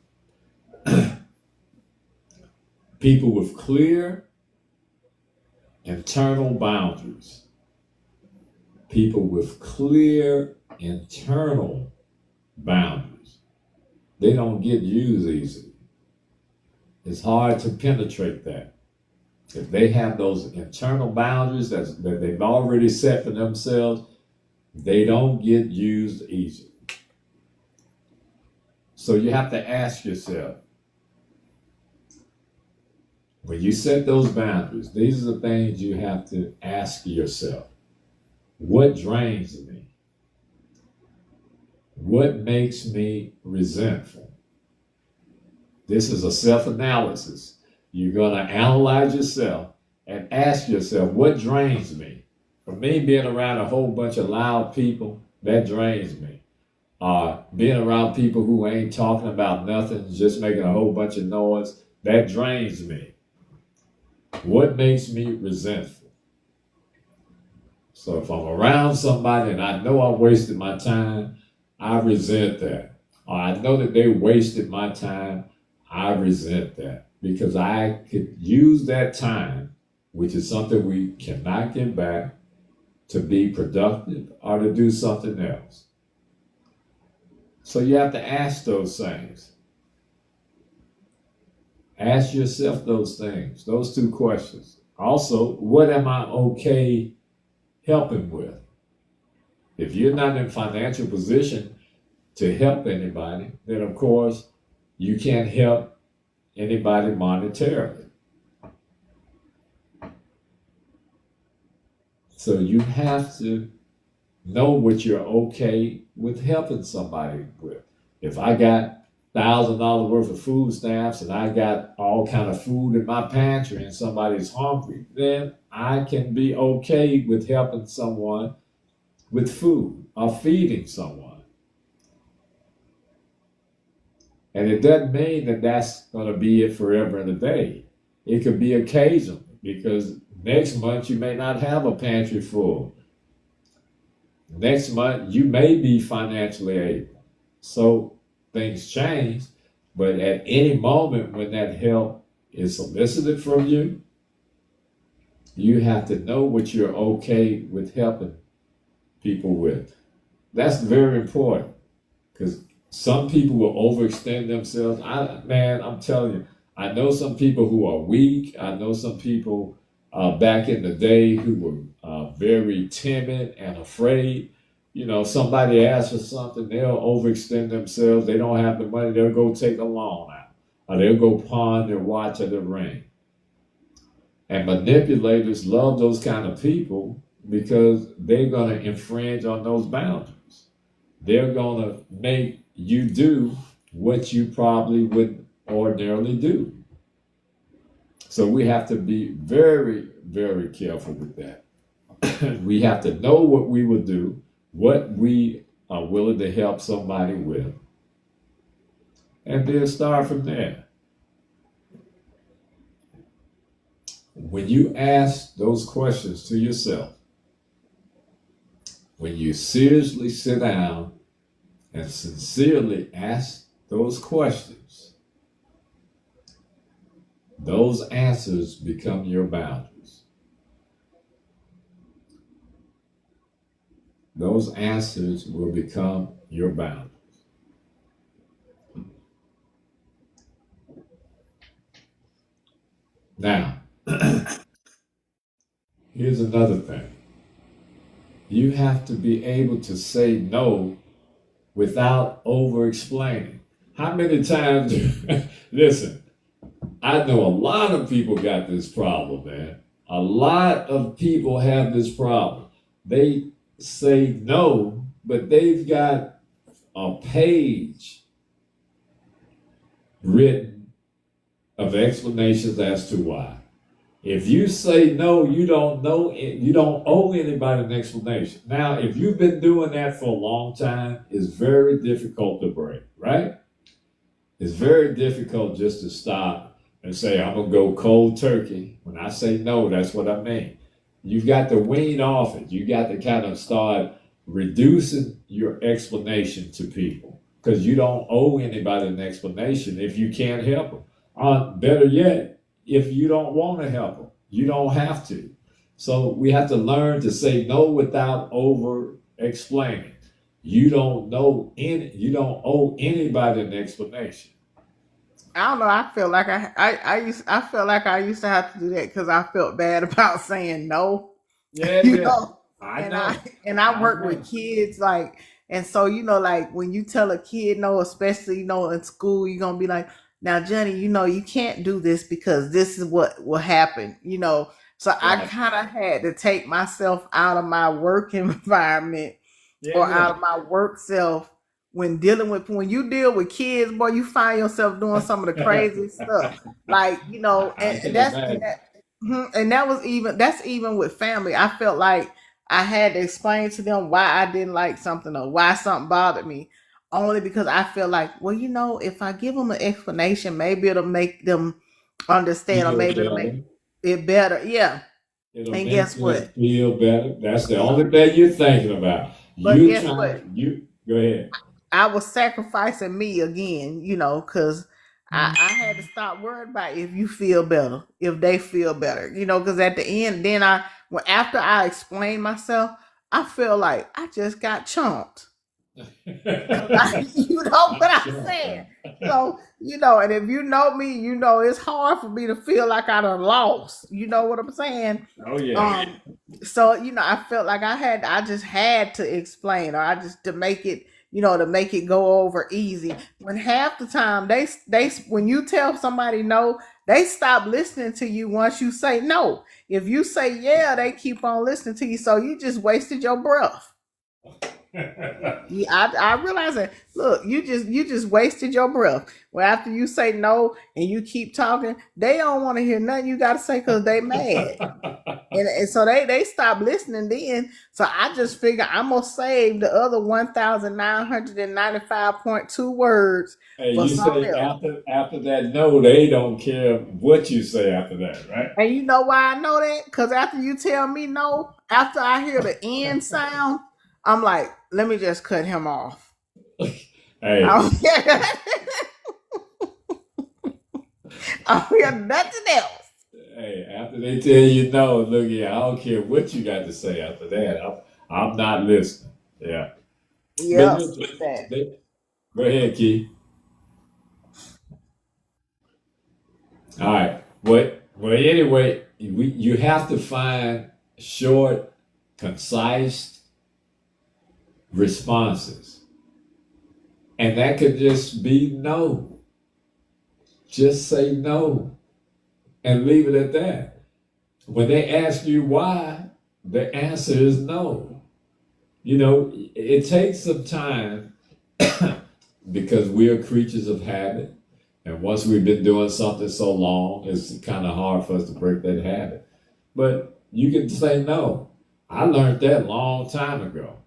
People with clear internal boundaries. People with clear internal boundaries. They don't get used easily. It's hard to penetrate that. If they have those internal boundaries that they've already set for themselves, they don't get used easily. So you have to ask yourself, when you set those boundaries, these are the things you have to ask yourself. What drains me? What makes me resentful? This is a self-analysis. You're going to analyze yourself and ask yourself, what drains me? For me, being around a whole bunch of loud people, that drains me. Being around people who ain't talking about nothing, just making a whole bunch of noise, that drains me. What makes me resentful? So if I'm around somebody and I know I wasted my time, I resent that. Or I know that they wasted my time, I resent that. Because I could use that time, which is something we cannot get back, to be productive, or to do something else? So you have to ask those things. Ask yourself those things, those two questions. Also, what am I okay helping with? If you're not in financial position to help anybody, then of course you can't help anybody monetarily. So you have to know what you're okay with helping somebody with. If I got $1,000 worth of food stamps and I got all kind of food in my pantry and somebody's hungry, then I can be okay with helping someone with food or feeding someone. And it doesn't mean that that's going to be it forever and a day. It could be occasional, because next month you may not have a pantry full. Next month you may be financially able. So things change, but at any moment when that help is solicited from you, you have to know what you're okay with helping people with. That's very important, because some people will overextend themselves. I'm telling you, I know some people who are weak. I know some people back in the day who were very timid and afraid. You know, somebody asks for something, they'll overextend themselves. They don't have the money, they'll go take a loan out, or they'll go pawn their watch or their ring. And manipulators love those kind of people because they're going to infringe on those boundaries. They're going to make you do what you probably wouldn't ordinarily do. So we have to be very, very careful with that. We have to know what we will do, what we are willing to help somebody with, and then start from there. When you ask those questions to yourself, when you seriously sit down and sincerely ask those questions, those answers become your boundaries. Those answers will become your boundaries. Now, here's another thing. You have to be able to say no without over-explaining. How many times, listen, I know a lot of people got this problem, man. A lot of people have this problem. They say no, but they've got a page written of explanations as to why. If you say no, you don't owe anybody an explanation. Now, if you've been doing that for a long time, it's very difficult to break, right? It's very difficult just to stop and say, I'm going to go cold turkey. When I say no, that's what I mean. You've got to wean off it. You got to kind of start reducing your explanation to people, because you don't owe anybody an explanation if you can't help them. Better yet, if you don't want to help them, you don't have to. So we have to learn to say no without over explaining. You don't owe anybody an explanation. I don't know. I feel like I used to have to do that because I felt bad about saying no. Yeah, You yeah. know, I and know. I work know. with kids, like, and so like when you tell a kid no, especially in school, you're gonna be like, now Johnny, you can't do this because this is what will happen. So I Right. kind of had to take myself out of my work environment Yeah, or yeah. out of my work self when you deal with kids, boy, you find yourself doing some of the crazy stuff. Like, I can imagine. that's even with family. I felt like I had to explain to them why I didn't like something or why something bothered me. Only because I feel like, well, if I give them an explanation, maybe it'll make them understand, or Feel maybe it'll make better. it better. Yeah. It'll And make guess them what? feel better. That's the only thing you're thinking about. But You guess what? go ahead. I was sacrificing me again, because I had to stop worrying about if you feel better, if they feel better, because at the end, then when after I explain myself, I feel like I just got chumped. You know what I'm saying? So, and if you know me, it's hard for me to feel like I done lost. You know what I'm saying? Oh yeah. So, I felt like I just had to explain, or I just to make it, to make it go over easy. When half the time when you tell somebody no, they stop listening to you once you say no. If you say yeah, they keep on listening to you. So you just wasted your breath. Yeah, I realize that. Look, you just wasted your breath. Well, after you say no and you keep talking, they don't want to hear nothing you got to say because they mad, and so they stop listening. Then, so I just figure I'm gonna save the other 1,995.2 words Hey, for you something say else. after that no, they don't care what you say after that, right? And you know why I know that? Because after you tell me no, after I hear the end sound, I'm like, let me just cut him off. Hey, I don't hear nothing else. hey, after they tell you no, look here, I don't care what you got to say after that. I'm not listening. Yeah. Yeah. Go ahead, Key. All right. Well, anyway, you have to find short, concise responses. And that could just be no. Just say no and leave it at that. When they ask you why, the answer is no. It takes some time because we are creatures of habit. And once we've been doing something so long, it's kind of hard for us to break that habit. But you can say no. I learned that a long time ago.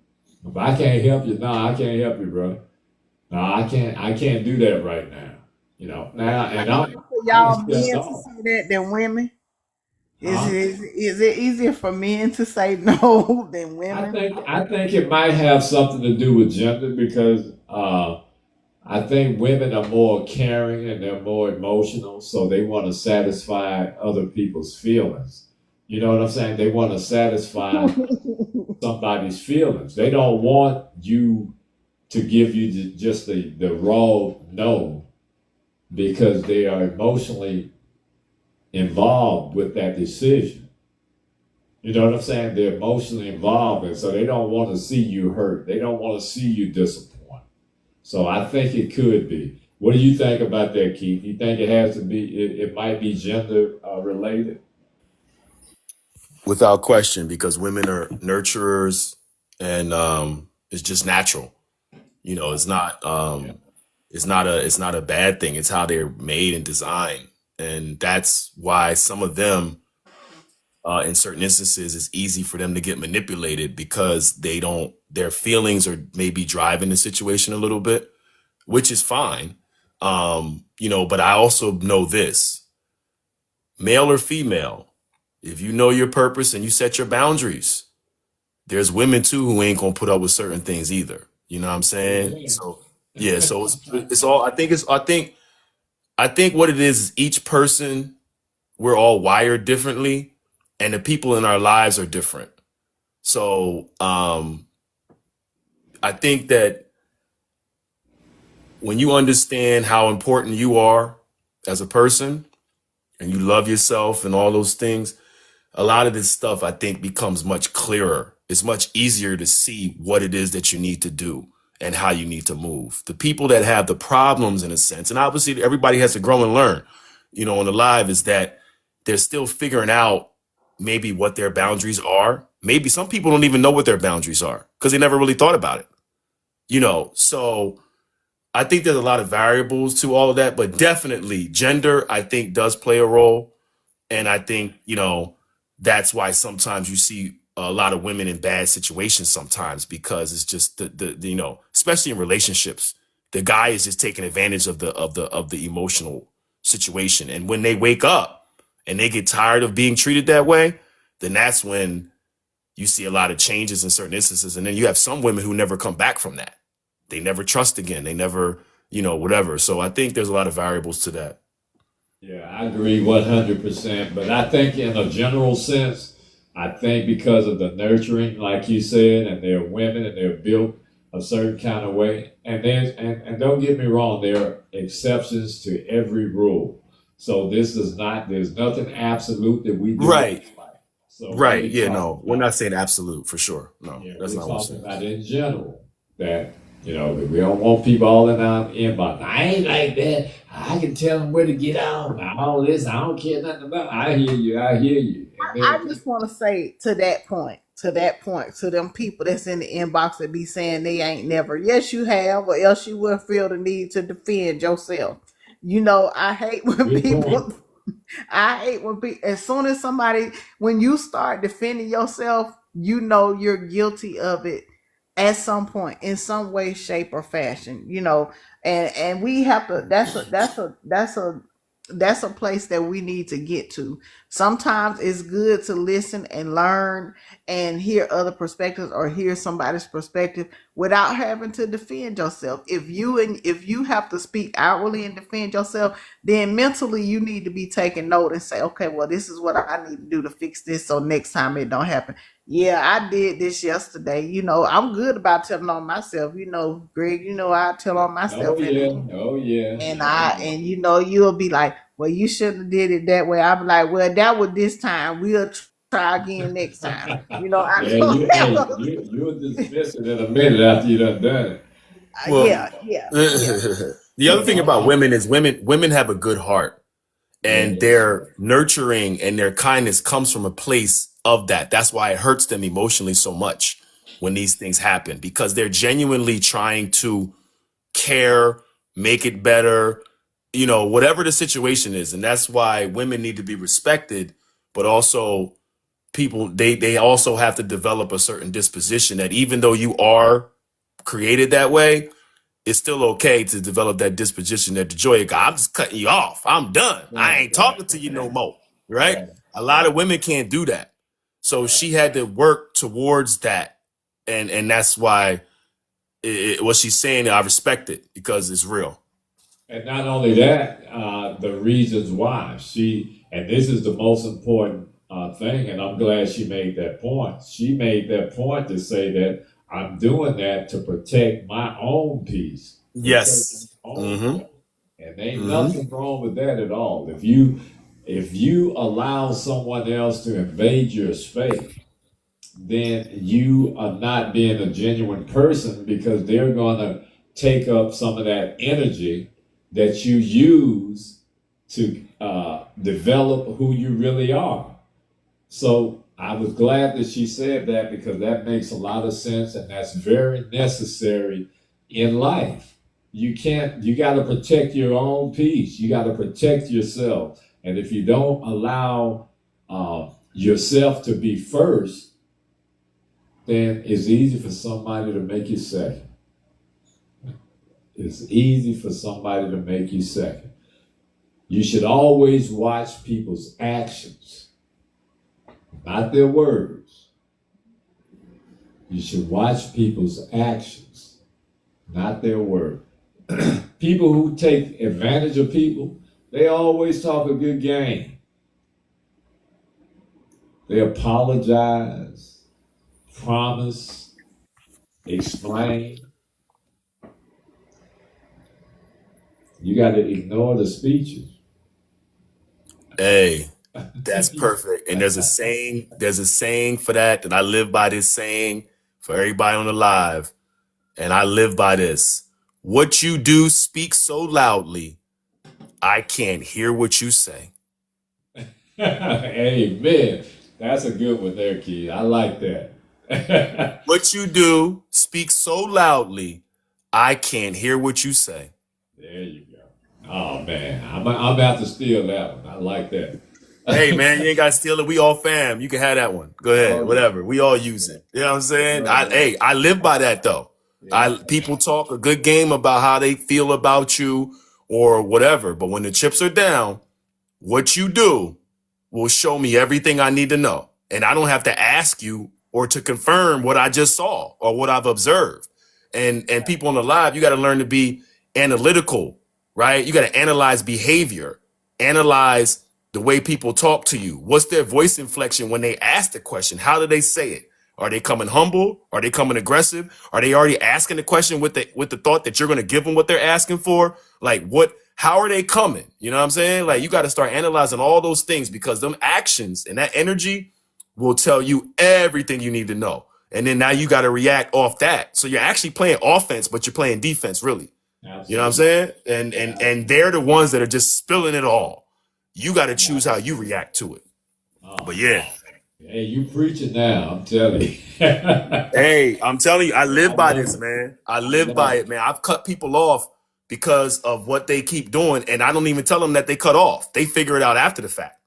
If I can't help you, no, I can't help you, bro. No, I can't do that right now. Now and y'all men to say that than women. Is it easier for men to say no than women? I think it might have something to do with gender because I think women are more caring and they're more emotional, so they want to satisfy other people's feelings. You know what I'm saying? They want to satisfy somebody's feelings. They don't want you to give you just the raw no because they are emotionally involved with that decision. You know what I'm saying? They're emotionally involved, and so they don't want to see you hurt. They don't want to see you disappointed. So I think it could be. What do you think about that, Keith? You think it has to be? It might be gender related. Without question, because women are nurturers, and it's just natural. It's not a bad thing. It's how they're made and designed, and that's why some of them, in certain instances, it's easy for them to get manipulated because their feelings are maybe driving the situation a little bit, which is fine. But I also know this, male or female, if you know your purpose and you set your boundaries, there's women too who ain't gonna put up with certain things either. You know what I'm saying? Yeah. So yeah, so it's all. I think what it is each person, we're all wired differently, and the people in our lives are different. So I think that when you understand how important you are as a person and you love yourself and all those things, a lot of this stuff I think becomes much clearer. It's much easier to see what it is that you need to do and how you need to move. The people that have the problems, in a sense, and obviously everybody has to grow and learn, on the live, is that they're still figuring out maybe what their boundaries are. Maybe some people don't even know what their boundaries are because they never really thought about it. So I think there's a lot of variables to all of that, but definitely gender, I think, does play a role. And I think, that's why sometimes you see a lot of women in bad situations sometimes, because it's just the especially in relationships, the guy is just taking advantage of the emotional situation. And when they wake up and they get tired of being treated that way, then that's when you see a lot of changes in certain instances. And then you have some women who never come back from that. They never trust again. They never, whatever. So I think there's a lot of variables to that. Yeah, I agree 100%. But I think in a general sense, I think because of the nurturing, like you said, and they're women and they're built a certain kind of way. And don't get me wrong, there are exceptions to every rule. So this is not, there's nothing absolute that we do. Right. So Right. we're Yeah, talking no, we're about, not saying absolute for sure. No, yeah, that's we're not what I'm talking saying. about in general that, that we don't want people all in our inbox. I ain't like that. I can tell them where to get out. All this, I don't care nothing about. I hear you. I hear you. And I then, just want to say to that point, to them people that's in the inbox that be saying they ain't never. Yes, you have, or else you will feel the need to defend yourself. I hate when good people. point. I hate when people. As soon as somebody, when you start defending yourself, you're guilty of it at some point, in some way, shape, or fashion. And we have to. That's a place that we need to get to. Sometimes it's good to listen and learn and hear other perspectives, or hear somebody's perspective without having to defend yourself. If you have to speak outwardly and defend yourself, then mentally you need to be taking note and say, okay, well, this is what I need to do to fix this so next time it don't happen. Yeah, I did this yesterday. I'm good about telling on myself. Greg, I tell on Oh myself, yeah. Oh yeah. and you'll be like, well, you shouldn't have did it that way. I'll be like, well, that was this time. We'll try again next time. I Yeah, don't never. you'll dismiss it in a minute after you done it. Well, Yeah, yeah, yeah. the other thing about women is women have a good heart, Yeah. and their nurturing and their kindness comes from a place of that. That's why it hurts them emotionally so much when these things happen, because they're genuinely trying to care, make it better, whatever the situation is. And that's why women need to be respected, but also people, they also have to develop a certain disposition that even though you are created that way, it's still okay to develop that disposition that the joy of God, I'm just cutting you off. I'm done. I ain't talking to you no more. Right? Right. A lot of women can't do that. So she had to work towards that. And that's why what she's saying, I respect it because it's real. And not only that, the reasons why and this is the most important thing, and I'm glad she made that point. She made that point to say that I'm doing that to protect my own peace. Yes. And there ain't Mm-hmm. nothing wrong with that at all. If you allow someone else to invade your space, then you are not being a genuine person, because they're going to take up some of that energy that you use to develop who you really are. So I was glad that she said that, because that makes a lot of sense, and that's very necessary in life. You got to protect your own peace. You got to protect yourself. And if you don't allow yourself to be first, then it's easy for somebody to make you second. It's easy for somebody to make you second. You should always watch people's actions, not their words. You should watch people's actions, not their words. People who take advantage of people, they always talk a good game. They apologize, promise, explain. You got to ignore the speeches. Hey, that's perfect. And there's a saying for that I live by, this saying for everybody on the live. And I live by this. What you do speaks so loudly, I can't hear what you say. Amen. That's a good one there, Keith. I like that. What you do speaks so loudly, I can't hear what you say. There you go. Oh man, I'm about to steal that one. I like that. Hey man, you ain't gotta steal it. We all fam. You can have that one. Go ahead. Oh, Whatever. We all use it. You know what I'm saying? I live by that though. People talk a good game about how they feel about you or whatever, but when the chips are down, what you do will show me everything I need to know. And I don't have to ask you or to confirm what I just saw or what I've observed. And people on the live, you got to learn to be analytical, right? You got to analyze behavior, analyze the way people talk to you. What's their voice inflection when they ask the question? How do they say it? Are they coming humble? Are they coming aggressive? Are they already asking the question with the thought that you're going to give them what they're asking for? Like how are they coming? You know what I'm saying? Like you got to start analyzing all those things because them actions and that energy will tell you everything you need to know. And then now you got to react off that. So you're actually playing offense, but you're playing defense really. Absolutely. You know what I'm saying? And they're the ones that are just spilling it all. You got to choose how you react to it. But yeah. Hey, you preaching now, I'm telling you. Hey, I'm telling you, I live by this, man. I live by it, man. I've cut people off because of what they keep doing, and I don't even tell them that they cut off. They figure it out after the fact.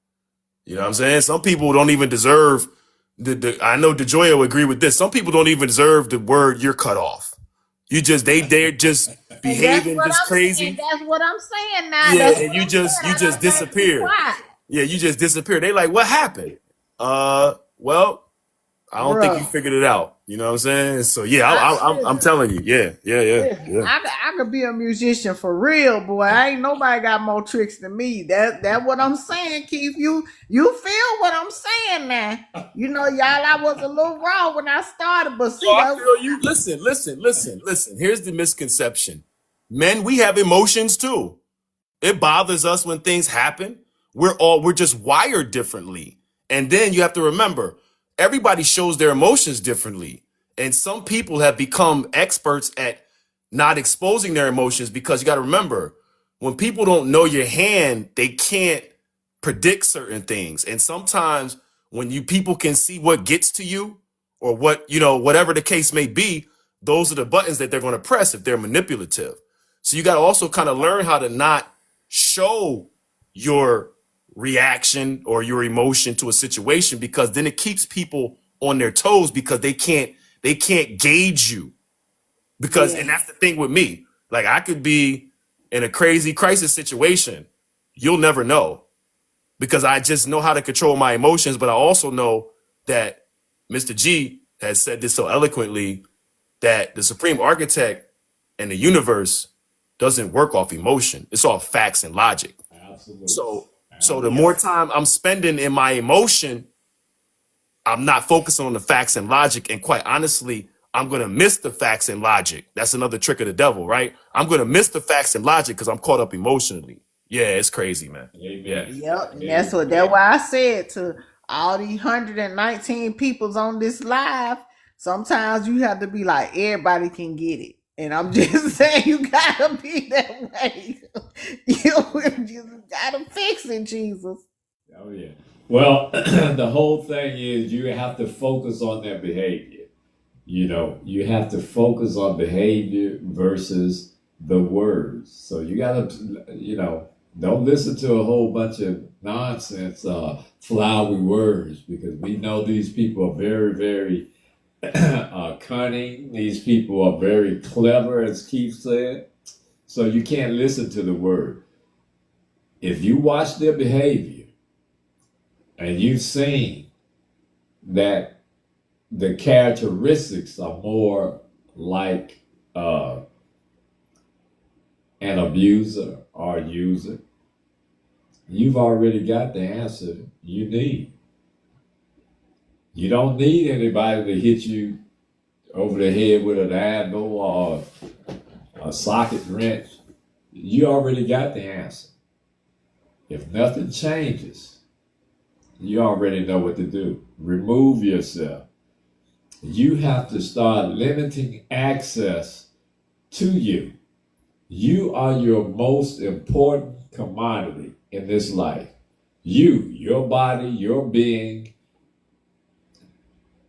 You know what I'm saying? Some people don't even deserve I know DeJoya will agree with this. Some people don't even deserve the word you're cut off. They're just behaving just crazy. That's what I'm saying now. Yeah, and you just disappear. Yeah, you just disappear. They like, what happened? Well, I don't think you figured it out. You know what I'm saying? So yeah, I'm telling you, yeah. I could be a musician for real, boy. Ain't nobody got more tricks than me. That's what I'm saying, Keith. You feel what I'm saying now? You know, y'all, I was a little wrong when I started, but see, I feel you. Listen. Here's the misconception: men, we have emotions too. It bothers us when things happen. We're just wired differently. And then you have to remember, everybody shows their emotions differently. And some people have become experts at not exposing their emotions because you got to remember, when people don't know your hand, they can't predict certain things. And sometimes when people can see what gets to you or whatever the case may be, those are the buttons that they're going to press if they're manipulative. So you got to also kind of learn how to not show your reaction or your emotion to a situation, because then it keeps people on their toes because they can't gauge you. Because and that's the thing with me. Like I could be in a crazy crisis situation. You'll never know because I just know how to control my emotions. But I also know that Mr. G has said this so eloquently that the supreme architect and the universe doesn't work off emotion. It's all facts and logic. Absolutely. So the more time I'm spending in my emotion, I'm not focusing on the facts and logic. And quite honestly, I'm going to miss the facts and logic. That's another trick of the devil, right? I'm going to miss the facts and logic because I'm caught up emotionally. Yeah, it's crazy, man. Amen. Yep. And that's why I said to all these 119 peoples on this live, sometimes you have to be like, everybody can get it. And I'm just saying, you gotta be that way. You gotta fix it, Jesus. Oh yeah. Well, the whole thing is you have to focus on their behavior. You know, you have to focus on behavior versus the words. So you gotta, don't listen to a whole bunch of nonsense, flowery words, because we know these people are very, very cunning. These people are very clever, as Keith said. So you can't listen to the word. If you watch their behavior and you've seen that the characteristics are more like an abuser or a user, you've already got the answer you need. You don't need anybody to hit you over the head with an anvil or a socket wrench. You already got the answer. If nothing changes, you already know what to do. Remove yourself. You have to start limiting access to you. You are your most important commodity in this life. Your body, your being,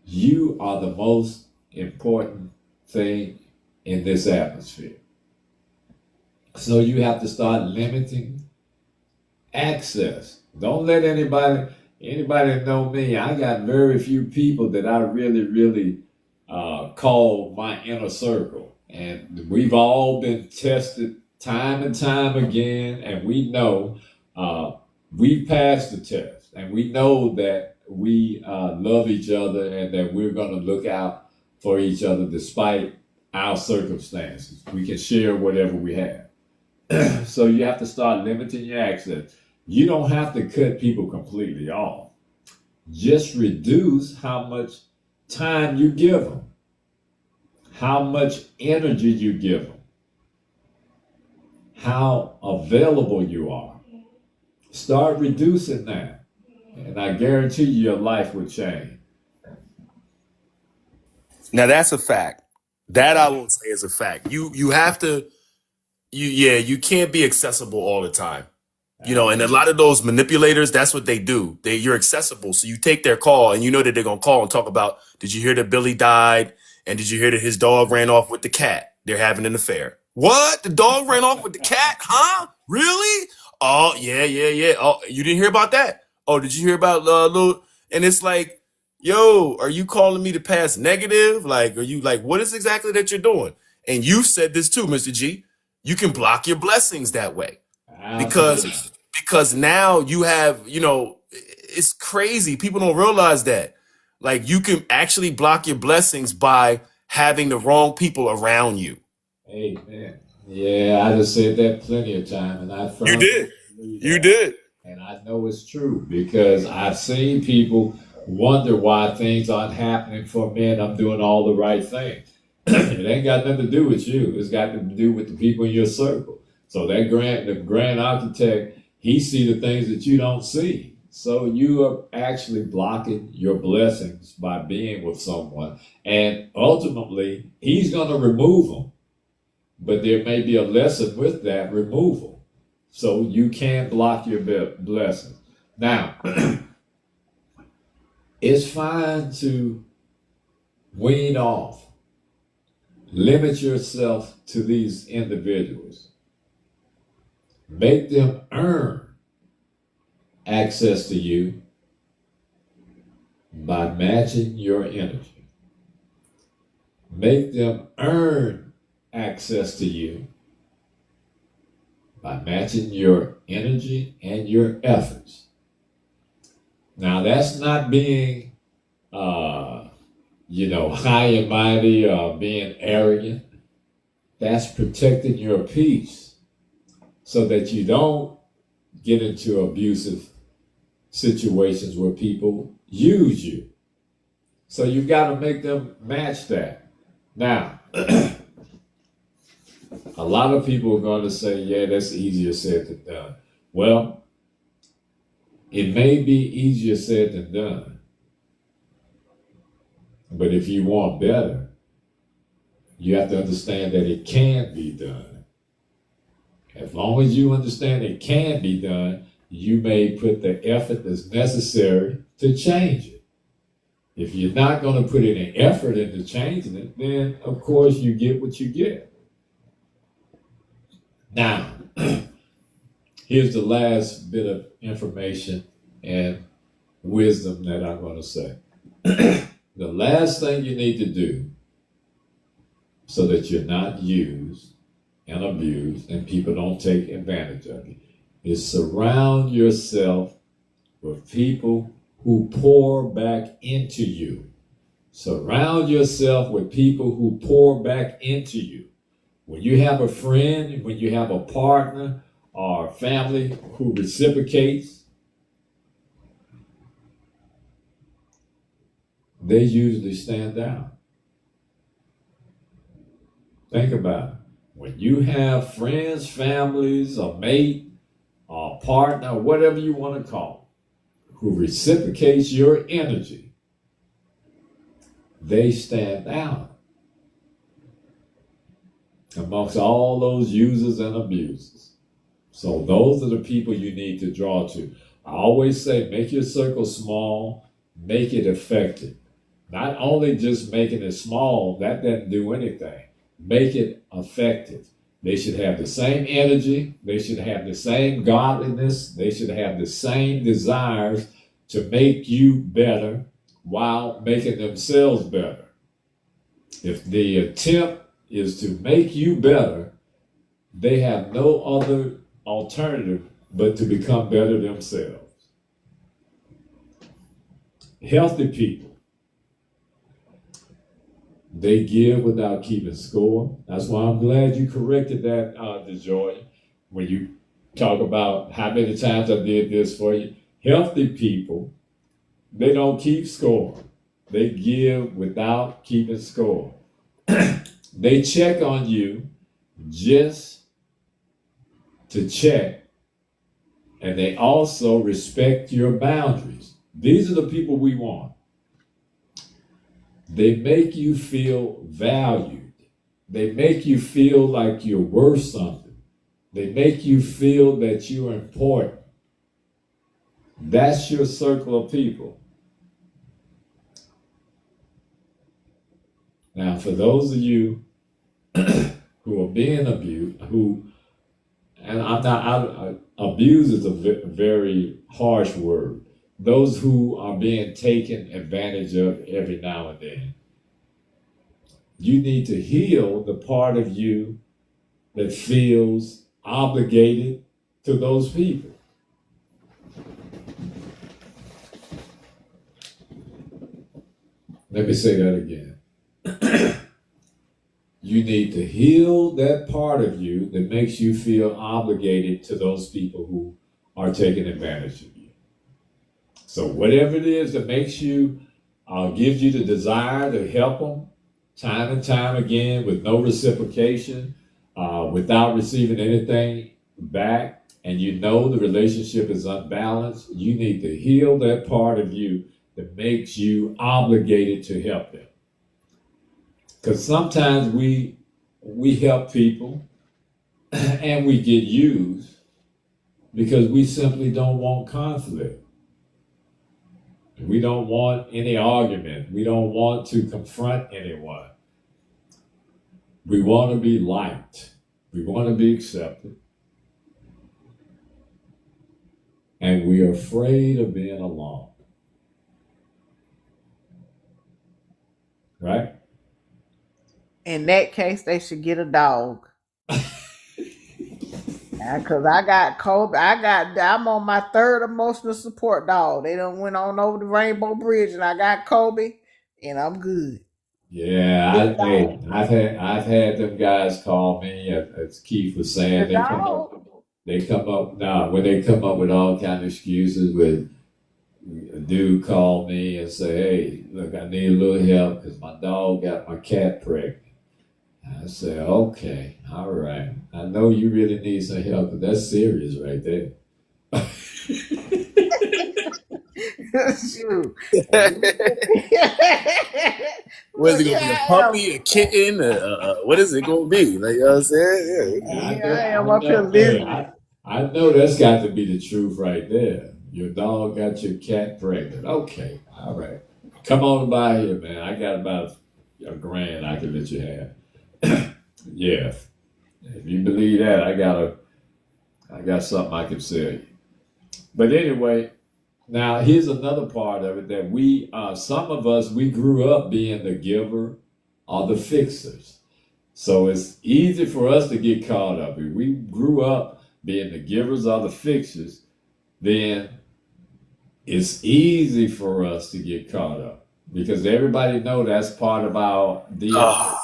you are the most important thing in this atmosphere. So you have to start limiting access. Don't let anybody that know me, I got very few people that I really, really call my inner circle. And we've all been tested time and time again, and we know we've passed the test, and we know that we love each other and that we're going to look out for each other despite our circumstances. We can share whatever we have. So you have to start limiting your access. You don't have to cut people completely off. Just reduce how much time you give them, how much energy you give them, how available you are. Start reducing that, and I guarantee you your life will change. Now that's a fact. That I will say is a fact. You have to you can't be accessible all the time. And a lot of those manipulators, that's what they do. You're accessible. So you take their call and you know that they're gonna call and talk about, did you hear that Billy died? And did you hear that his dog ran off with the cat? They're having an affair. What? The dog ran off with the cat? Huh? Really? Oh, yeah. Oh, you didn't hear about that? Oh, did you hear about little? And it's like, yo, are you calling me to pass negative? Like, are you like, what is exactly that you're doing? And you said this too, Mr. G. You can block your blessings that way. Because now you have, it's crazy. People don't realize that. Like, you can actually block your blessings by having the wrong people around you. Amen. Yeah, I just said that plenty of time, and I You did. You did. And I know it's true because I've seen people wonder why things aren't happening for me and I'm doing all the right things. It ain't got nothing to do with you. It's got to do with the people in your circle. So the grand architect, he see the things that you don't see. So you are actually blocking your blessings by being with someone. And ultimately, he's going to remove them. But there may be a lesson with that removal. So you can't block your blessings. Now, it's fine to wean off. Limit yourself to these individuals. Make them earn access to you by matching your energy. Make them earn access to you by matching your energy and your efforts. Now, that's not being, high and mighty or being arrogant. That's protecting your peace so that you don't get into abusive situations where people use you. So you've got to make them match that. Now, a lot of people are going to say, yeah, that's easier said than done. Well, it may be easier said than done. But if you want better, you have to understand that it can be done. As long as you understand it can be done, you may put the effort that's necessary to change it. If you're not going to put any effort into changing it, then of course you get what you get. Now, here's the last bit of information and wisdom that I'm going to say. The last thing you need to do so that you're not used and abused and people don't take advantage of you is surround yourself with people who pour back into you. Surround yourself with people who pour back into you. When you have a friend, when you have a partner or a family who reciprocates, they usually stand down. Think about it. When you have friends, families, a mate, a partner, whatever you want to call it, who reciprocates your energy, they stand down amongst all those users and abusers. So those are the people you need to draw to. I always say, make your circle small, make it effective. Not only just making it small, that doesn't do anything. Make it effective. They should have the same energy. They should have the same godliness. They should have the same desires to make you better while making themselves better. If the attempt is to make you better, they have no other alternative but to become better themselves. Healthy people, they give without keeping score. That's why I'm glad you corrected that, DeJoy. When you talk about how many times I did this for you. Healthy people, they don't keep score. They give without keeping score. They check on you just to check, and they also respect your boundaries. These are the people we want. They make you feel valued. They make you feel like you're worth something. They make you feel that you're important. That's your circle of people. Now, for those of you who are being abused, and abuse is a very harsh word. Those who are being taken advantage of every now and then. You need to heal the part of you that feels obligated to those people. Let me say that again. You need to heal that part of you that makes you feel obligated to those people who are taking advantage of you. So whatever it is that makes you, gives you the desire to help them time and time again with no reciprocation, without receiving anything back, and you know the relationship is unbalanced, you need to heal that part of you that makes you obligated to help them. Because sometimes we help people and we get used because we simply don't want conflict. We don't want any argument. We don't want to confront anyone. We want to be liked. We want to be accepted. And we are afraid of being alone. Right? In that case, they should get a dog. Cause I got Kobe. I'm on my third emotional support dog. They done went on over the Rainbow Bridge, and I got Kobe, and I'm good. Yeah, I've had them guys call me, as Keith was saying, The dog. they come up now when they come up with all kind of excuses. With a dude called me and say, "Hey, look, I need a little help because my dog got my cat pregnant." I said, "Okay, all right. I know you really need some help, but that's serious right there." Shoot. Was it gonna be a puppy, a kitten? What is it gonna be? Like, you know what I'm saying? I know that's got to be the truth right there. Your dog got your cat pregnant. Okay, all right. Come on by here, man. I got about $1,000 I can let you have. Yeah. If you believe that, I got something I can sell you. But anyway, now here's another part of it that some of us, we grew up being the giver or the fixers. So it's easy for us to get caught up. If we grew up being the givers or the fixers, then it's easy for us to get caught up because everybody know that's part of our DNA. Oh,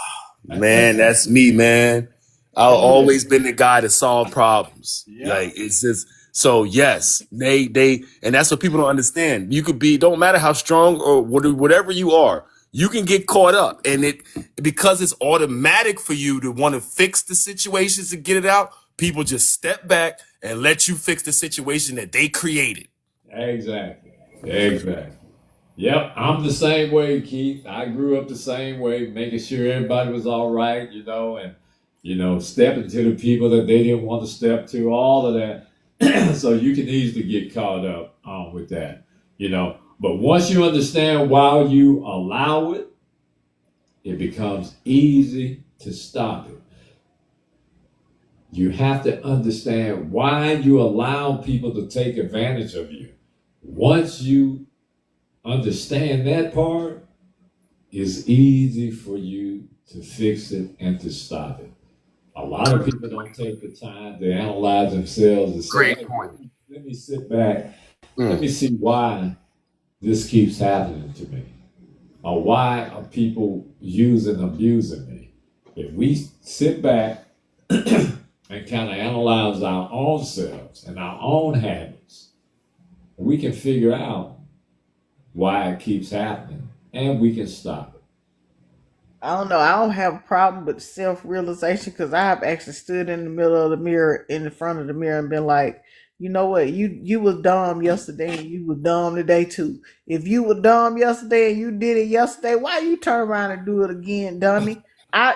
man, that's me, man. I've always been the guy to solve problems. Yeah. Like, it's just, so yes, they, and that's what people don't understand. You could be, don't matter how strong or whatever you are, you can get caught up, and because it's automatic for you to want to fix the situations and get it out. People just step back and let you fix the situation that they created. Exactly. Yep, I'm the same way, Keith. I grew up the same way, making sure everybody was all right, and stepping to the people that they didn't want to step to, all of that. So you can easily get caught up with that, But once you understand why you allow it, it becomes easy to stop it. You have to understand why you allow people to take advantage of you. Once you understand that part, it's easy for you to fix it and to stop it. A lot of people don't take the time to analyze themselves and say, Great point. Let me sit back. Let me see why this keeps happening to me. Or why are people abusing me? If we sit back and kind of analyze our own selves and our own habits, we can figure out why it keeps happening and we can stop it. I don't know. I don't have a problem with self realization because I have actually stood in the middle of the mirror, in the front of the mirror, and been like, you know what, you was dumb yesterday, and you was dumb today too. If you were dumb yesterday and you did it yesterday, why you turn around and do it again, dummy?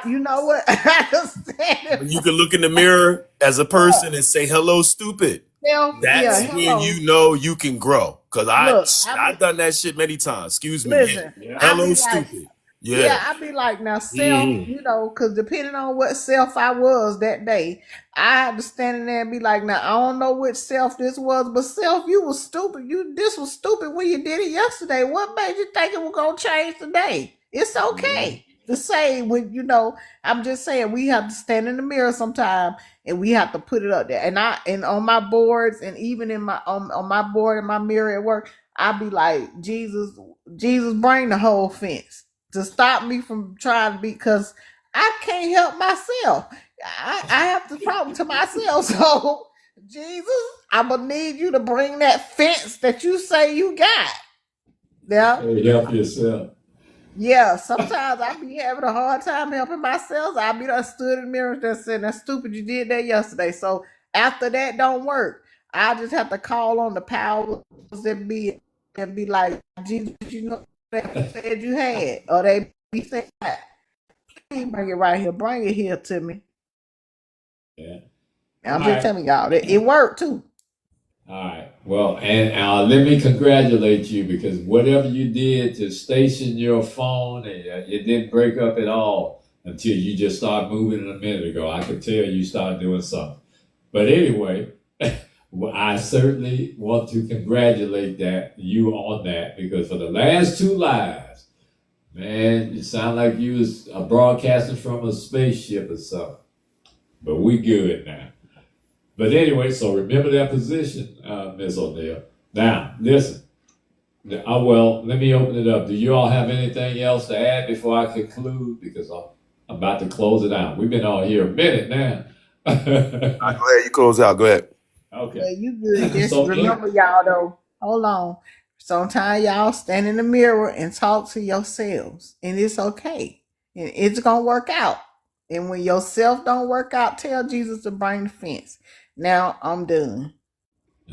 You know what? I understand When it. you can look in the mirror as a person and say, hello, stupid. Self, yeah, That's when hello. you know you can grow. Cause Look, I I've be done that shit many times. Excuse me. Yeah. listen. Yeah. I Hello, be like, stupid. yeah, Yeah. I be like, now self, Mhm. because depending on what self I was that day, I had to stand in there and be like, now I don't know which self this was, but self, you was stupid. This was stupid when you did it yesterday. What made you think it was gonna change today? It's okay to say when I'm just saying we have to stand in the mirror sometime and we have to put it up there. And on my boards and even in my on my board in my mirror at work, I be like, Jesus, bring the whole fence to stop me from trying to be, because I can't help myself. I have to talk to myself. So, Jesus, I'm going to need you to bring that fence that you say you got. Yeah. Hey, help yourself. Yeah. Sometimes I be having a hard time helping myself. I be done stood in the mirror and said, that's stupid. You did that yesterday. So, after that don't work, I just have to call on the powers that be and be like, Jesus, you know that you said you had, or they be saying, bring it right here, bring it here to me. Yeah. And I'm All just right. telling y'all that it worked too. All right. Well, and let me congratulate you because whatever you did to station your phone, it didn't break up at all until you just started moving it a minute ago. I could tell you started doing something. But anyway, well, I certainly want to congratulate you on that because for the last two lives, man, you sound like you was broadcasting from a spaceship or something. But we good now. But anyway, so remember that position, Ms. O'Neill. Now, listen. Well, let me open it up. Do you all have anything else to add before I conclude? Because I'm about to close it out. We've been on here a minute now. Go ahead. You close out. Go ahead. Okay. Yeah, you good. Just So, remember, y'all, though, hold on. Sometimes y'all stand in the mirror and talk to yourselves, and it's okay. And it's going to work out. And when yourself don't work out, tell Jesus to bring the fence. Now, I'm done.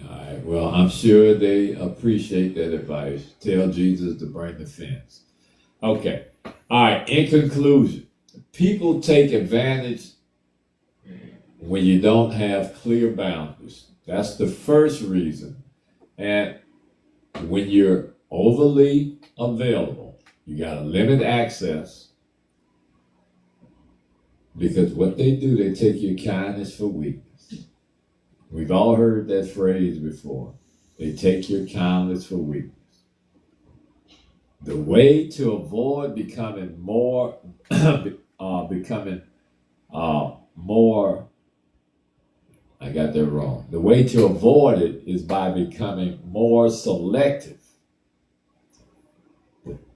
all right. Well, I'm sure they appreciate that advice. Tell Jesus to bring the fence. Okay. All right. In conclusion, people take advantage when you don't have clear boundaries. That's the first reason. And when you're overly available, you got to limit access because what they do, they take your kindness for weakness. We've all heard that phrase before. They take your kindness for weakness. The way to avoid becoming more, I got that wrong. The way to avoid it is by becoming more selective.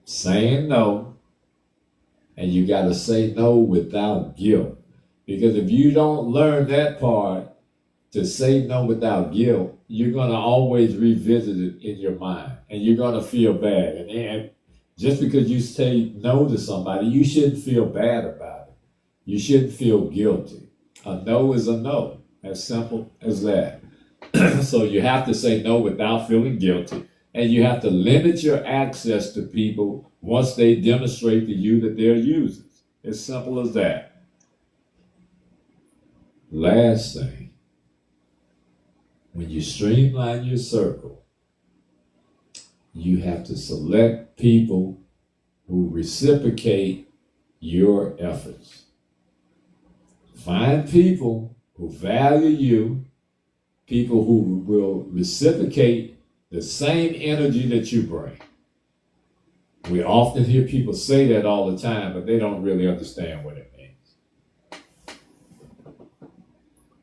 Saying no, and you got to say no without guilt. Because if you don't learn that part, to say no without guilt, you're going to always revisit it in your mind, and you're going to feel bad. And just because you say no to somebody, you shouldn't feel bad about it. You shouldn't feel guilty. A no is a no. As simple as that. So you have to say no without feeling guilty. And you have to limit your access to people once they demonstrate to you that they're users. As simple as that. Last thing, when you streamline your circle, you have to select people who reciprocate your efforts. Find people who value you, people who will reciprocate the same energy that you bring. We often hear people say that all the time, but they don't really understand what it means.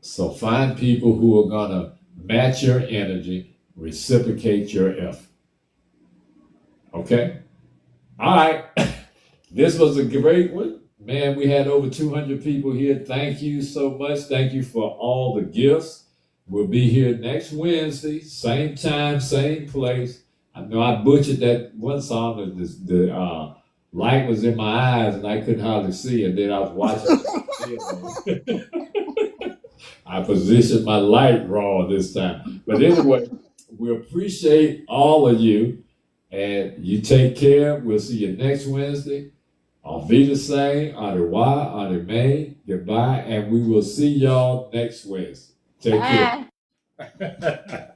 So find people who are going to match your energy, reciprocate your effort. Okay? All right. This was a great one. Man, we had over 200 people here. Thank you so much. Thank you for all the gifts. We'll be here next Wednesday, same time, same place. I know I butchered that one song. The light was in my eyes and I couldn't hardly see. And then I was watching. I positioned my light wrong this time. But anyway, we appreciate all of you. And you take care. We'll see you next Wednesday. Auf Wiedersehen, au revoir, au revoir, goodbye, and we will see y'all next Wednesday. Take care.